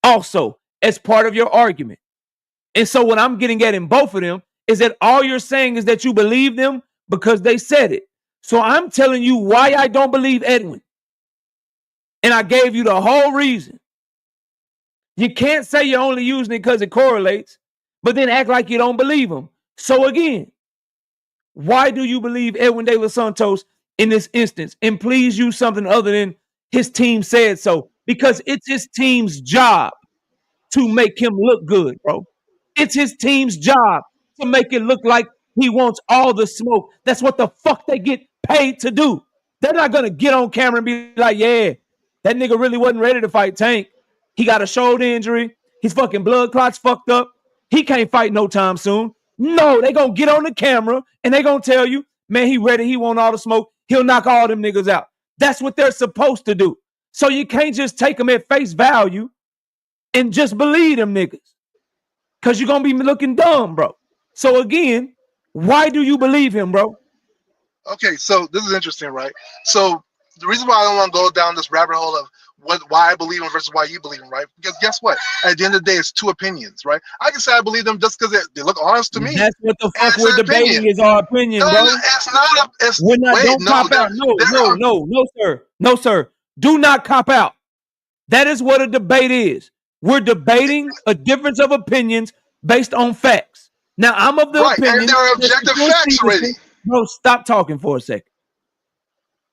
also as part of your argument. And so what I'm getting at in both of them is that all you're saying is that you believe them because they said it. So I'm telling you why I don't believe Edwin. And I gave you the whole reason. You can't say you're only using it because it correlates, but then act like you don't believe him. So again, why do you believe Edwin De Los Santos in this instance? And please use something other than his team said so, because it's his team's job to make him look good, bro. It's his team's job to make it look like he wants all the smoke. That's what the fuck they get paid to do. They're not gonna get on camera and be like, yeah, that nigga really wasn't ready to fight Tank. He got a shoulder injury. His fucking blood clots fucked up. He can't fight no time soon. No, they gonna get on the camera and they gonna tell you, man, he ready. He want all the smoke. He'll knock all them niggas out. That's what they're supposed to do. So you can't just take them at face value and just believe them niggas, because you're going to be looking dumb, bro. So again, why do you believe him, bro? Okay, so this is interesting, right? So the reason why I don't want to go down this rabbit hole of why I believe him versus why you believe him, right? Because guess what? At the end of the day, it's two opinions, right? I can say I believe them just because they look honest to me. That's what the fuck we're debating is our opinion, no, bro. It's not. We're not. Don't cop out. No, sir. No, sir. Do not cop out. That is what a debate is. We're debating a difference of opinions based on facts. Now, I'm of the opinion. And there are objective facts already. Bro, stop talking for a second.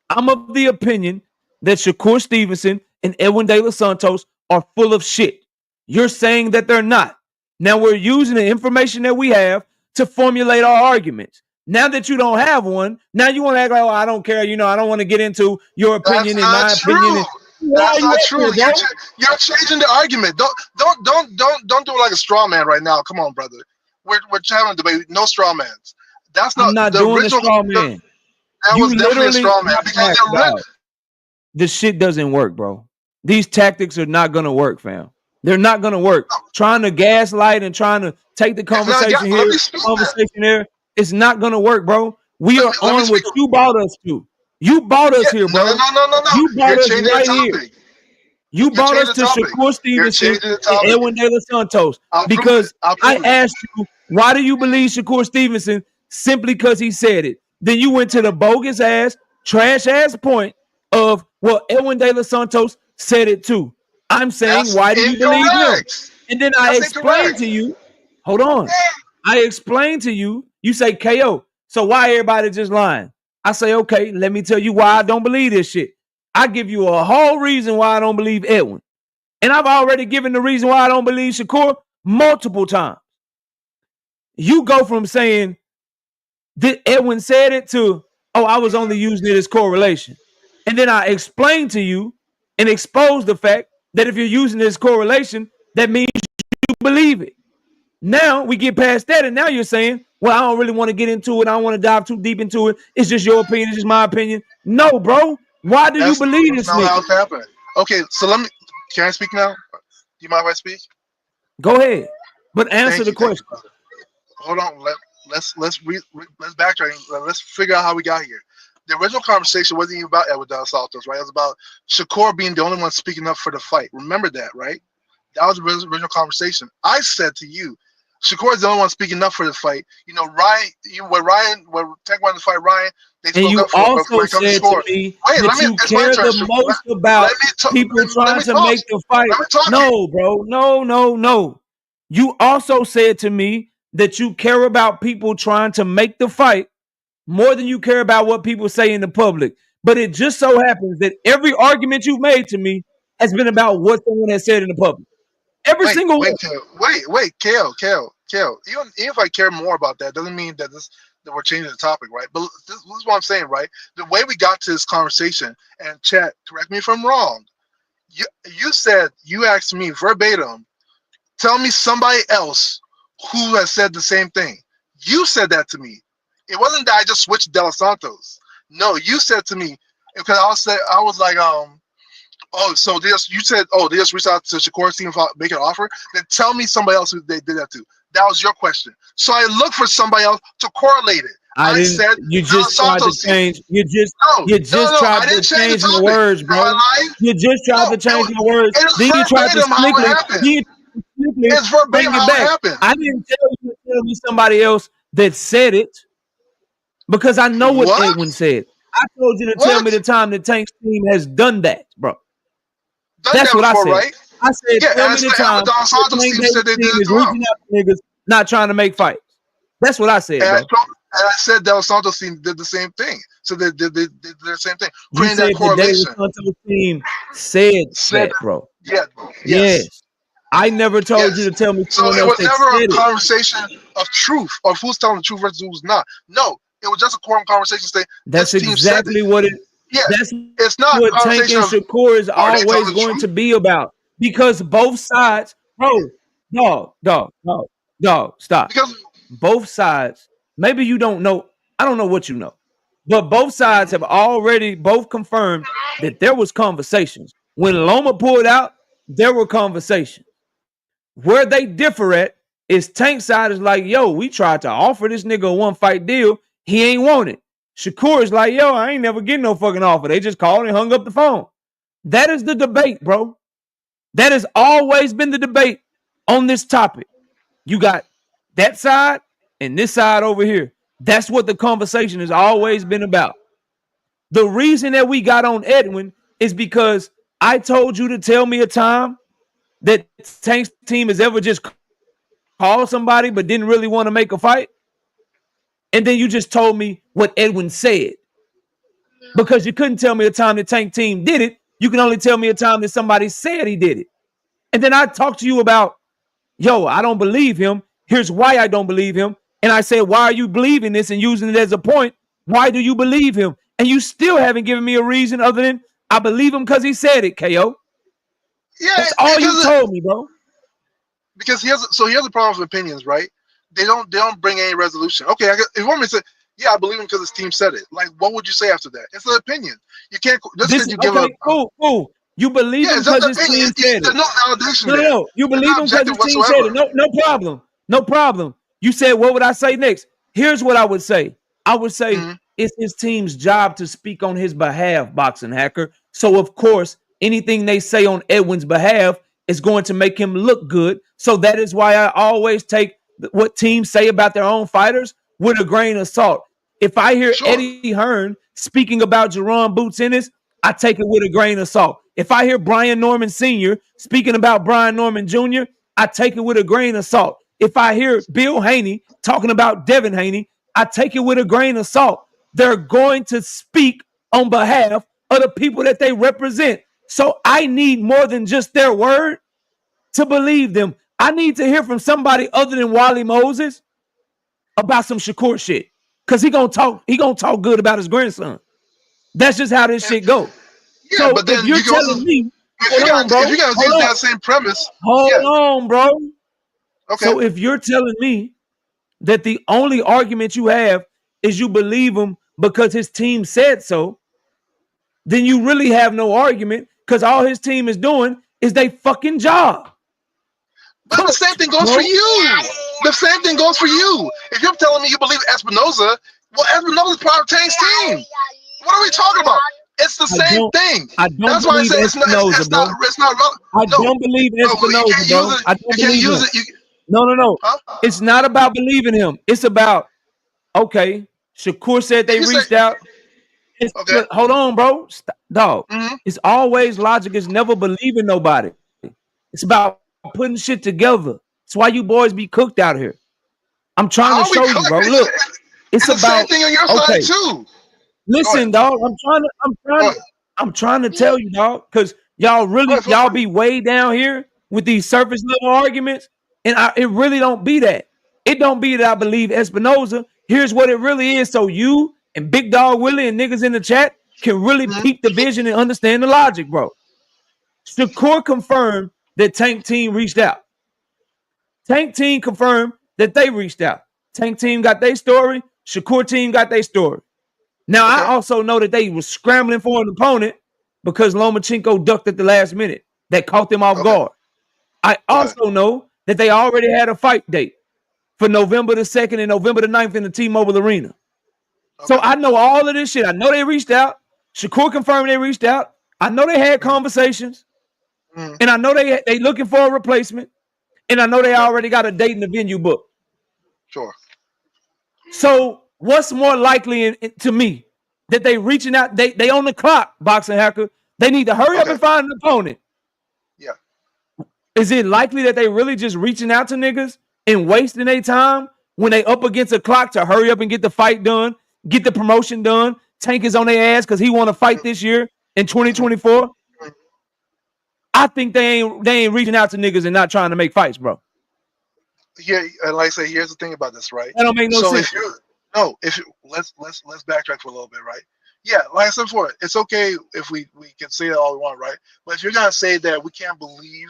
I'm of the opinion that Shakur Stevenson and Edwin De Los Santos are full of shit. You're saying that they're not. Now we're using the information that we have to formulate our arguments. Now that you don't have one, now you want to act like, oh, I don't care. You know, I don't want to get into your opinion and my opinion. That's not true. You're changing the argument. Don't do it like a straw man right now. Come on, brother. We're having a debate. No straw mans. That's not. I'm not the doing original, a straw man. That was definitely a straw man because the shit doesn't work, bro. These tactics are not gonna work, fam. They're not gonna work. Trying to gaslight and trying to take the conversation here, conversation there, it's not gonna work, bro. We are on what you brought us to. You brought us here, bro. No. You brought us right here. You brought us to Shakur Stevenson and Edwin De Los Santos because I asked you, why do you believe Shakur Stevenson? Simply because he said it. Then you went to the bogus ass, trash ass point of, well, Edwin De Los Santos said it too. I'm saying, why do you believe him? And then I explained to you, hold on. I explained to you, you say KO. So why everybody just lying? I say, okay, let me tell you why I don't believe this shit. I give you a whole reason why I don't believe Edwin. And I've already given the reason why I don't believe Shakur multiple times. You go from saying that Edwin said it to, oh, I was only using it as correlation. And then I explained to you and exposed the fact that if you're using it as correlation, that means you believe it. Now we get past that, and now you're saying, well, I don't really want to get into it. I don't want to dive too deep into it. It's just your opinion. It's just my opinion. No, bro. Why do you believe this? That's not how it's happening. Okay, so can I speak now? Do you mind if I speak? Go ahead, but answer the question. Hold on. Let's backtrack. Let's figure out how we got here. The original conversation wasn't even about Edwin De Los Santos, right? It was about Shakur being the only one speaking up for the fight. Remember that, right? That was the original conversation. I said to you, Shakur is the only one speaking up for the fight. You know, when Tank wanted to fight Ryan, they spoke up for him. And you also said to me that you care the most about people trying to make the fight. No, bro. No. You also said to me that you care about people trying to make the fight more than you care about what people say in the public. But it just so happens that every argument you've made to me has been about what someone has said in the public. Every single one. Wait, Kale. Even if I care more about that, doesn't mean that we're changing the topic, right? But this is what I'm saying, right? The way we got to this conversation, and chat, correct me if I'm wrong. You asked me verbatim, tell me somebody else who has said the same thing. You said that to me. It wasn't that I just switched De Los Santos. No, you said to me, because I was like, so you said, they just reached out to Shakur's team to make an offer. Then tell me somebody else who they did that to. That was your question. So I looked for somebody else to correlate it. I said you just tried to change. You just tried to change the words, bro. You just tried to change the words. Then you tried to sneakily bring it back. I didn't tell you to tell me somebody else that said it because I know what Edwin said. I told you to tell me the time that Tank's team has done that, bro. That's what I said. Right? I said, tell me the time that Tank's team is reaching out to niggas, not trying to make fights. That's what I said, And bro. I said Del Santos team did the same thing. So they did the same thing, You creating said that the David correlation. Santos team said Said that, bro. yeah, Yes. yes, I never told you yes. to tell me So someone it else was that never a said it. conversation of truth of who's telling the truth versus who's not. No, it was just a conversation saying That's this team said exactly it. what it. Yeah, That's it's not a what Tank conversation and of Shakur is are they telling always the going to truth? be about, because both sides, bro. Dog, stop. Because Both sides. Maybe you don't know. I don't know what you know, but both sides have already both confirmed that there was conversations. When Loma pulled out, there were conversations. Where they differ at is Tank side is like, yo, we tried to offer this nigga a one fight deal. He ain't want it. Shakur is like, yo, I ain't never getting no fucking offer. They just called and hung up the phone. That is the debate, bro. That has always been the debate on this topic. You got that side and this side over here. That's what the conversation has always been about. The reason that we got on Edwin is because I told you to tell me a time that Tank's team has ever just called somebody but didn't really want to make a fight. And then you just told me what Edwin said. Because you couldn't tell me a time the Tank team did it. You can only tell me a time that somebody said he did it. And then I talked to you about, yo, I don't believe him. Here's why I don't believe him. And I said, why are you believing this and using it as a point? Why do you believe him? And you still haven't given me a reason other than I believe him because he said it, KO. yeah, That's all you told me, bro. because he has a problem with opinions, right? They don't bring any resolution. Okay, if you want me to say, yeah, I believe him because his team said it. Like, what would you say after that? It's an opinion. You can't just because you give okay, cool. You believe him it's just because an his team opinion. said There's it. no validation No. there. You It's believe not him because objective his team said whatsoever. it. No problem. You said, what would I say next? Here's what I would say. I would say it's his team's job to speak on his behalf, Boxing Hacker. So, of course, anything they say on Edwin's behalf is going to make him look good. So that is why I always take what teams say about their own fighters with a grain of salt. If I hear Sure. Eddie Hearn speaking about Jerome Boots Ennis, I take it with a grain of salt. If I hear Brian Norman Sr. speaking about Brian Norman Jr., I take it with a grain of salt. If I hear Bill Haney talking about Devin Haney, I take it with a grain of salt. They're going to speak on behalf of the people that they represent. So I need more than just their word to believe them. I need to hear from somebody other than Wally Moses about some Shakur shit. Cause he gonna talk good about his grandson. That's just how this shit go. Yeah, So but if then you're you can also telling me, if you guys use that same premise, hold yeah, on, bro. okay. So if you're telling me that the only argument you have is you believe him because his team said so, then you really have no argument because all his team is doing is they fucking job. But the same thing goes for you. The same thing goes for you. If you're telling me you believe Espinoza, well, Espinoza's part of Tank's team. What are we talking about? It's the same thing. I don't That's why I believe say Espinoza, it's bro. not relevant. I No, don't believe no, you Espinoza, can't bro. use it. I don't You can't believe use him. it. No. Huh? It's not about believing him. It's about, okay, Shakur said they You say reached out. okay. Hold on, bro. Dog. Mm-hmm. It's always logic. It's never believing nobody. It's about putting shit together. That's why you boys be cooked out here. I'm trying How to are we show you, bro. collecting? Look, it's It's the same about, thing on your okay. side too. Listen, dog. I'm trying to tell you, dog, because y'all be way down here with these surface level arguments, and it really don't be that. It don't be that I believe Espinoza. Here's what it really is, so you and Big Dog Willie and niggas in the chat can really peep the vision and understand the logic, bro. Shakur confirmed that Tank Team reached out. Tank Team confirmed that they reached out. Tank Team got their story. Shakur Team got their story. Now, I also know that they were scrambling for an opponent because Lomachenko ducked at the last minute. That caught them off guard. I also know that they already had a fight date for November the 2nd and November the 9th in the T-Mobile Arena. So I know all of this shit. I know they reached out. Shakur confirmed they reached out. I know they had conversations. And I know they looking for a replacement. And I know they already got a date in the venue book. Sure. So what's more likely to me? That they reaching out, they on the clock, Boxing Hacker. They need to hurry up and find an opponent. Yeah. Is it likely that they really just reaching out to niggas and wasting their time when they up against a clock to hurry up and get the fight done, get the promotion done. Tank is on their ass because he want to fight this year in 2024. I think they ain't reaching out to niggas and not trying to make fights, bro. Yeah, like I say, here's the thing about this, right? That don't make no sense. Let's backtrack for a little bit, right? Yeah, like I said before, it's okay if we can say that all we want, right? But if you're gonna say that we can't believe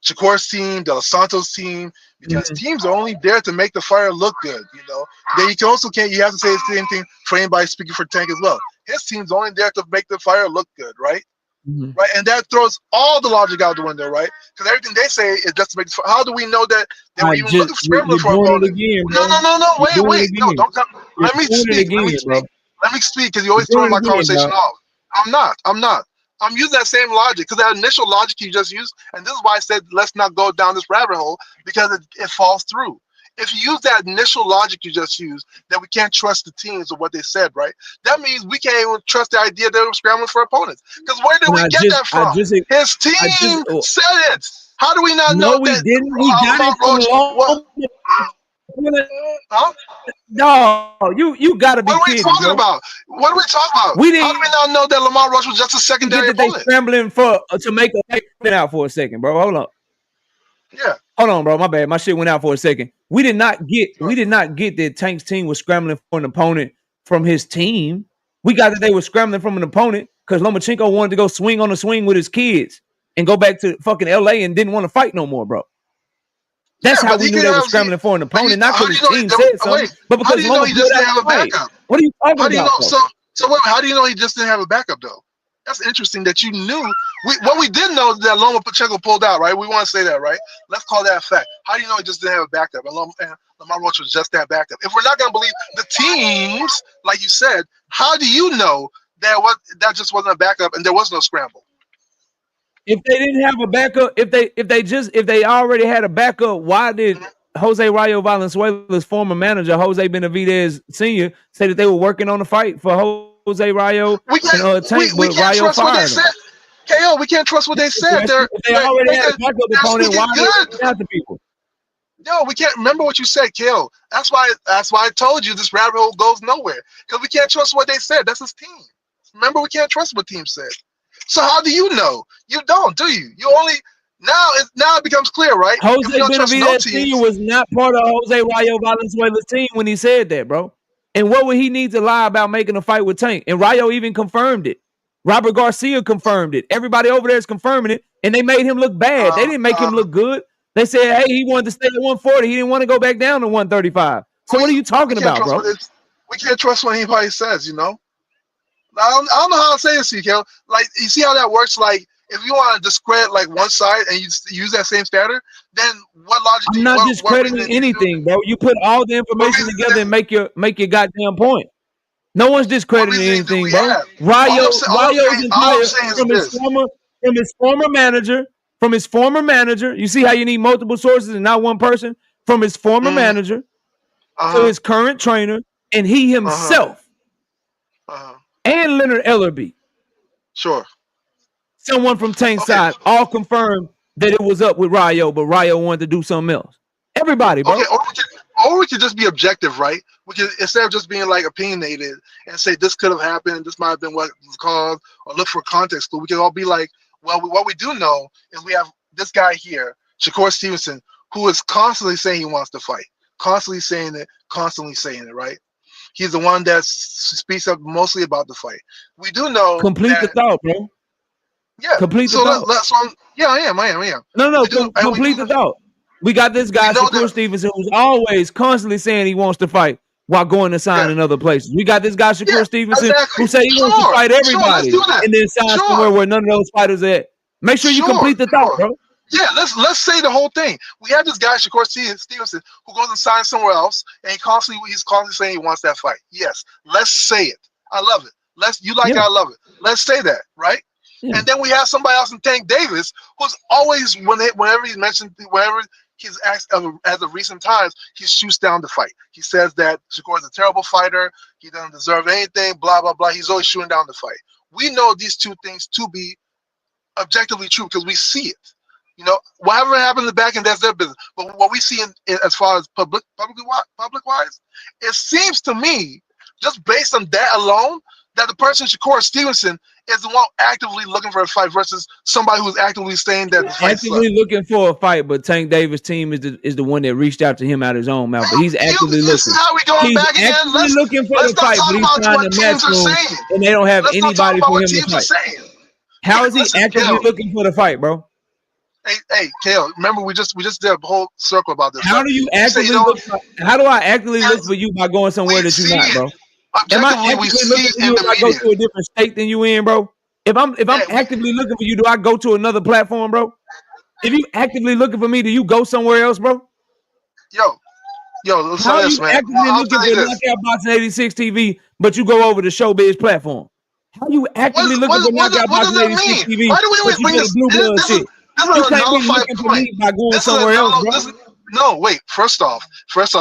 Shakur's team, De Los Santos team, because teams are only there to make the fighter look good, you know. Then you have to say the same thing for anybody speaking for Tank as well. His team's only there to make the fighter look good, right? Right, and that throws all the logic out the window, right? Because everything they say is just to make. How do we know that they were even looking scrambling for an opponent? No, wait, no, don't come. Let me speak. Let me speak because you always throw my conversation off. I'm not. I'm using that same logic because that initial logic you just used, and this is why I said let's not go down this rabbit hole because it falls through. If you use that initial logic you just used, that we can't trust the teams or what they said, right? That means we can't even trust the idea they were scrambling for opponents. Because where did we get that from? His team said it. How do we not know that? We didn't. We got it from Huh? No, you got to be kidding. What are we talking about? What are we talking about? How do we not know that Lamar Rush was just a secondary opponent? They scrambling to make a fight out for a second, bro. Hold on. Yeah. Hold on, bro. My bad. My shit went out for a second. We did not get that Tank's team was scrambling for an opponent from his team. We got that they were scrambling from an opponent because Lomachenko wanted to go swing on the swing with his kids and go back to fucking LA and didn't want to fight no more, bro. That's how we knew they were scrambling for an opponent, not because his team said something, but because Loma just didn't have a backup. What are you talking about? How do you know he just didn't have a backup though? That's interesting that you knew. What we did know is that Lomachenko pulled out, right? We want to say that, right? Let's call that a fact. How do you know he just didn't have a backup? And Lamar Roach was just that backup. If we're not going to believe the teams, like you said, how do you know that just wasn't a backup and there was no scramble? If they didn't have a backup, if they already had a backup, why did Jose Rayo Valenzuela's former manager, Jose Benavidez Sr., say that they were working on the fight for Jose Rayo and Tank, but Rayo fired him? KO, we can't trust what they said. They already had a backup opponent. Why are they out to people? No, we can't. Remember what you said, KO. That's why I told you this rabbit hole goes nowhere because we can't trust what they said. That's his team. Remember, we can't trust what team said. So how do you know? You don't, do you? You only now it becomes clear, right? Jose Benavidez Sr. was not part of Jose Rayo Valenzuela's team when he said that, bro. And what would he need to lie about making a fight with Tank? And Rayo even confirmed it. Robert Garcia confirmed it. Everybody over there is confirming it, and they made him look bad. They didn't make him look good. They said, hey, he wanted to stay at 140. He didn't want to go back down to 135. So what are you talking about, bro? We can't trust what anybody says, you know? I don't know how to say this to you, Kel. Like, you see how that works? Like, if you want to discredit like one side and you use that same standard, then what logic? I'm not discrediting anything, bro. You put all the information together and make your goddamn point. No one's discrediting anything, bro. Rayo's entire from his former manager. You see how you need multiple sources and not one person? From his former manager to his current trainer and he himself and Leonard Ellerby. Sure. Someone from Tank's side all confirmed that it was up with Rayo, but Rayo wanted to do something else. Everybody, bro. Okay, or we could just be objective, right? We could, instead of just being like opinionated and say this could have happened, this might have been what was caused, or look for context. But we can all be like, well, what we do know is we have this guy here, Shakur Stevenson, who is constantly saying he wants to fight, constantly saying it, right? He's the one that speaks up mostly about the fight. We do know. Complete the thought, bro. Yeah. Complete the thought. I am. No, complete the thought. We got this guy, Shakur Stevenson, who's always constantly saying he wants to fight while going to sign in other places. We got this guy, Shakur Stevenson, who say he wants to fight everybody and then sign somewhere where none of those fighters are at. Make sure you complete the thought, bro. Yeah, let's say the whole thing. We have this guy, Shakur Stevenson, who goes and signs somewhere else, and he's constantly saying he wants that fight. Yes, let's say it. I love it. I love it. Let's say that, right? Yeah. And then we have somebody else in Tank Davis, who's always whenever he's mentioned, whenever he's asked as of recent times, he shoots down the fight. He says that Shakur is a terrible fighter. He doesn't deserve anything. Blah blah blah. He's always shooting down the fight. We know these two things to be objectively true because we see it. You know, whatever happened in the back end, that's their business. But what we see as far as public wise, it seems to me, just based on that alone, that the person Shakur Stevenson is the one actively looking for a fight versus somebody who's actively saying that the fight actively looking for a fight. But Tank Davis' team is the one that reached out to him out of his own mouth. But he's actively looking. This is how we going he's back again. Let's looking for the fight, but he's trying to match him, and they don't have anybody for him to fight. How is he actively looking for the fight, bro? Hey, Kale, remember we just did a whole circle about this. How do you actively look? How do I actively look for you by going somewhere that you're not, bro? Am I actively looking for you if I go to a different state than you in, bro? If I'm actively looking for you, do I go to another platform, bro? If you actively looking for me, do you go somewhere else, bro? Yo, listen how to this, man. Actively looking for Knockout Boxing 86 TV, but you go over to Showbiz platform? How you actively looking for Knockout Boxing 86 TV? Why do we always bring this? This is a nullified point. By going somewhere else, bro. No, wait. First off, let's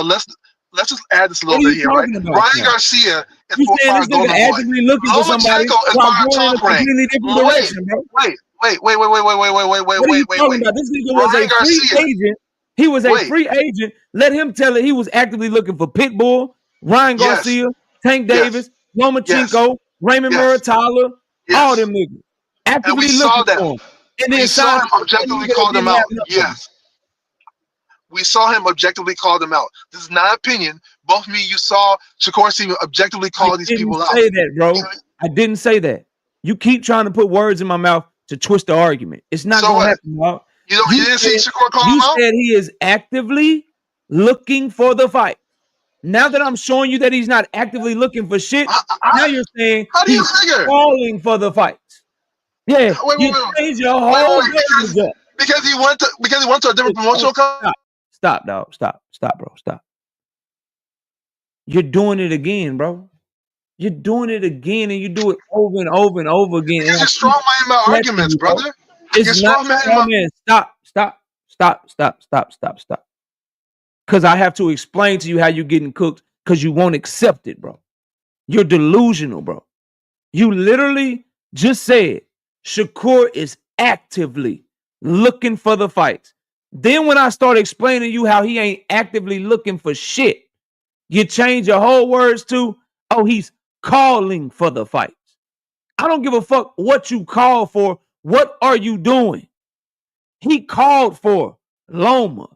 just add this a little bit here, right? Ryan Garcia is you saying this nigga actively looking for somebody while going in a completely different direction, bro? Wait. What are you talking about? This nigga was a free agent. He was a free agent. Let him tell it. He was actively looking for Pitbull, Ryan Garcia, Tank Davis, Lomachenko, Raymond Muratalla, all them niggas. Actively looking for him. And then we saw him objectively call them out. Yes. We saw him objectively call them out. This is not opinion. Both me, you saw Shakur Stevenson objectively call these people out. I didn't say that, bro. I didn't say that. You keep trying to put words in my mouth to twist the argument. It's not going to happen, bro. You didn't see Shakur call him out? You said he is actively looking for the fight. Now that I'm showing you that he's not actively looking for shit, now you're saying he's calling for the fight. Yeah, you changed your whole because he went to a different promotional company. Stop, dog. Stop, bro. Stop. You're doing it again, bro. You're doing it again, and you do it over and over and over again. You're strong man my arguments, brother. It's not strong man. Stop. Because I have to explain to you how you're getting cooked because you won't accept it, bro. You're delusional, bro. You literally just said Shakur is actively looking for the fights. Then when I start explaining you how he ain't actively looking for shit, you change your whole words to, oh, he's calling for the fights. I don't give a fuck what you call for. What are you doing? He called for Loma.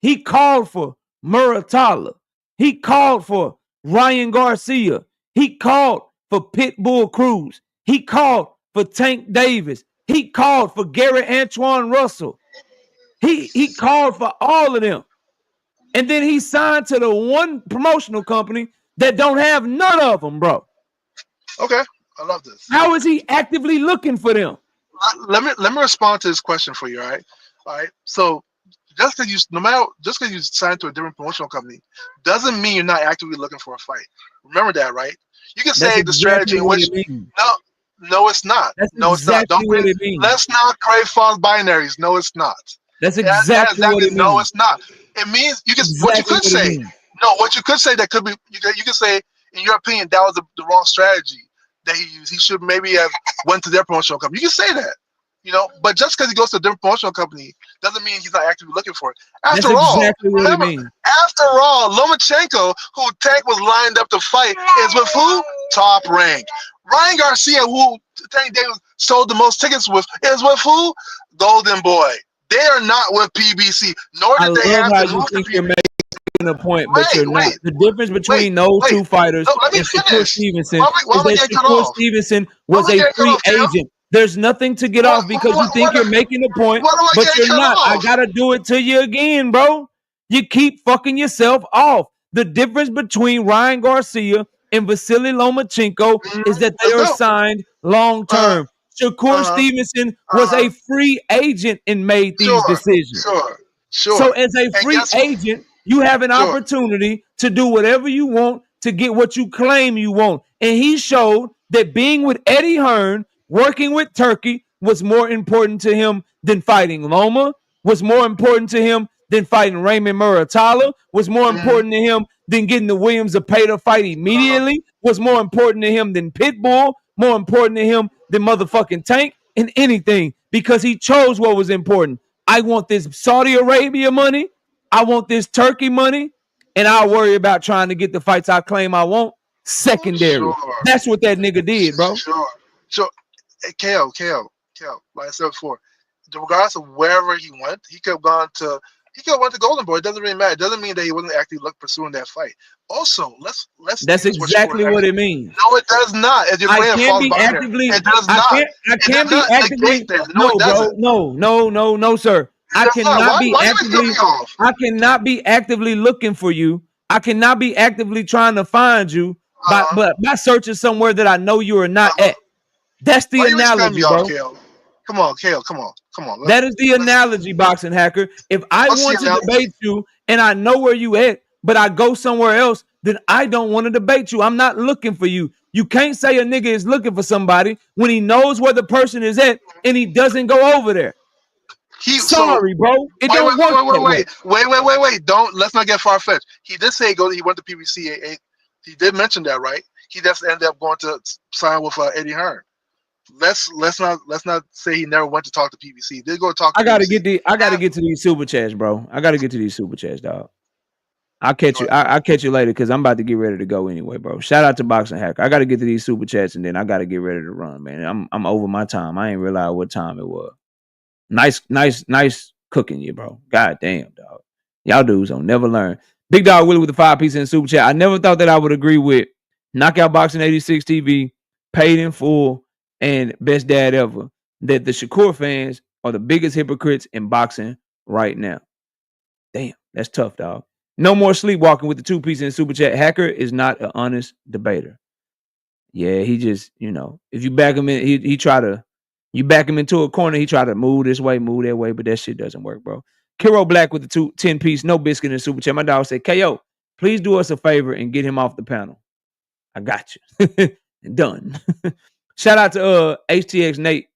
He called for Muratalla. He called for Ryan Garcia. He called for Pitbull Cruz. He called for Tank Davis. He called for Gary Antoine Russell. He called for all of them. And then he signed to the one promotional company that don't have none of them, bro. Okay, I love this. How is he actively looking for them? Let me respond to this question for you, all right? All right. So just because you signed to a different promotional company doesn't mean you're not actively looking for a fight. Remember that, right? You can say the strategy in which no, it's not. No, it's not. Let's not create false binaries. No, it's not. That's exactly what it means. No, it's not. It means you can. What you could say. No, what you could say that could be. You could say, in your opinion, that was the wrong strategy that he used. He should maybe have went to their promotional company. You can say that, you know. But just because he goes to a different promotional company doesn't mean he's not actively looking for it. After all, Lomachenko, who Tank was lined up to fight, is with who? Top Rank. Ryan Garcia, who Tank Davis sold the most tickets with, is with who? Golden Boy. They are not with PBC, nor did they have to move to PBC. You're making a point, but you're not. The difference between those two fighters and Shakur Stevenson is that Shakur Stevenson was a free agent. There's nothing to get off because you think you're making a point, but you're not. I gotta do it to you again, bro. You keep fucking yourself off. The difference between Ryan Garcia and Vasily Lomachenko is that they are signed long term. Shakur Stevenson was a free agent and made these decisions. Sure. So as a free agent, you have an opportunity to do whatever you want to get what you claim you want. And he showed that being with Eddie Hearn, working with Turkey, was more important to him than fighting Loma, was more important to him than fighting Raymond Muratalla, was more important to him than getting the Williams Zepeda fight immediately, was more important to him than Pitbull, more important to him than motherfucking Tank, and anything, because he chose what was important. I want this Saudi Arabia money. I want this Turkey money. And I'll worry about trying to get the fights I claim I want secondary. Sure. That's what that nigga did, bro. Sure. Hey, KO, like I said before, regardless of wherever he went, he could have went to Golden Boy. It doesn't really matter. It doesn't mean that he wasn't actually pursuing that fight. Also, let's. That's exactly what it means. No, it does not. If you're playing false binary, it does not. I can't be actively. No, bro. No, sir. I cannot be actively looking for you. I cannot be actively trying to find you by searching somewhere that I know you are not at. That's the analogy, bro. Come on, Kale. Come on. That is the analogy, Boxing Hacker. If I want to debate you and I know where you at, but I go somewhere else, then I don't want to debate you. I'm not looking for you. You can't say a nigga is looking for somebody when he knows where the person is at and he doesn't go over there. Sorry, bro. It don't work. Wait. Let's not get far fetched. He did say he went to PBC. He did mention that, right? He just ended up going to sign with Eddie Hearn. Let's not say he never went to talk to PBC. He did go talk to I gotta get to these super chats, bro. I gotta get to these super chats, dog. I'll catch you. I'll catch you later because I'm about to get ready to go anyway, bro. Shout out to Boxing Hacker. I gotta get to these super chats and then I gotta get ready to run, man. I'm over my time. I ain't realize what time it was. Nice cooking you, bro. God damn, dog. Y'all dudes don't never learn. Big Dog Willie with the 5-piece in the super chat. I never thought that I would agree with Knockout Boxing 86 TV, Paid in Full, and Best Dad Ever, that the Shakur fans are the biggest hypocrites in boxing right now. Damn, that's tough, dog. No more sleepwalking with the 2-piece in the super chat. Hacker is not an honest debater. Yeah, he just, if you back him in, he try to, you back him into a corner, he try to move this way, move that way, but that shit doesn't work, bro. Kiro Black with the 10-piece, no biscuit in the super chat. My dog said, KO, please do us a favor and get him off the panel. I got you. Done. Shout out to HTX Nate,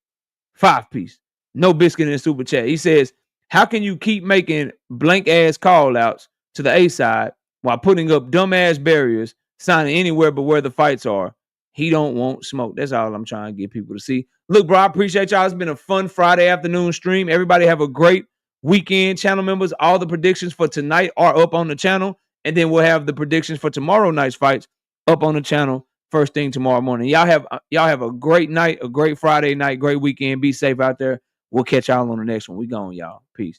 5-piece, no biscuit in the super chat. He says, how can you keep making blank ass call outs to the A side while putting up dumbass barriers, signing anywhere but where the fights are? He don't want smoke. That's all I'm trying to get people to see. Look, bro, I appreciate y'all. It's been a fun Friday afternoon stream. Everybody have a great weekend. Channel members, all the predictions for tonight are up on the channel. And then we'll have the predictions for tomorrow night's fights up on the channel first thing tomorrow morning. Y'all have a great night, a great Friday night, great weekend. Be safe out there. We'll catch y'all on the next one. We gone, y'all. Peace.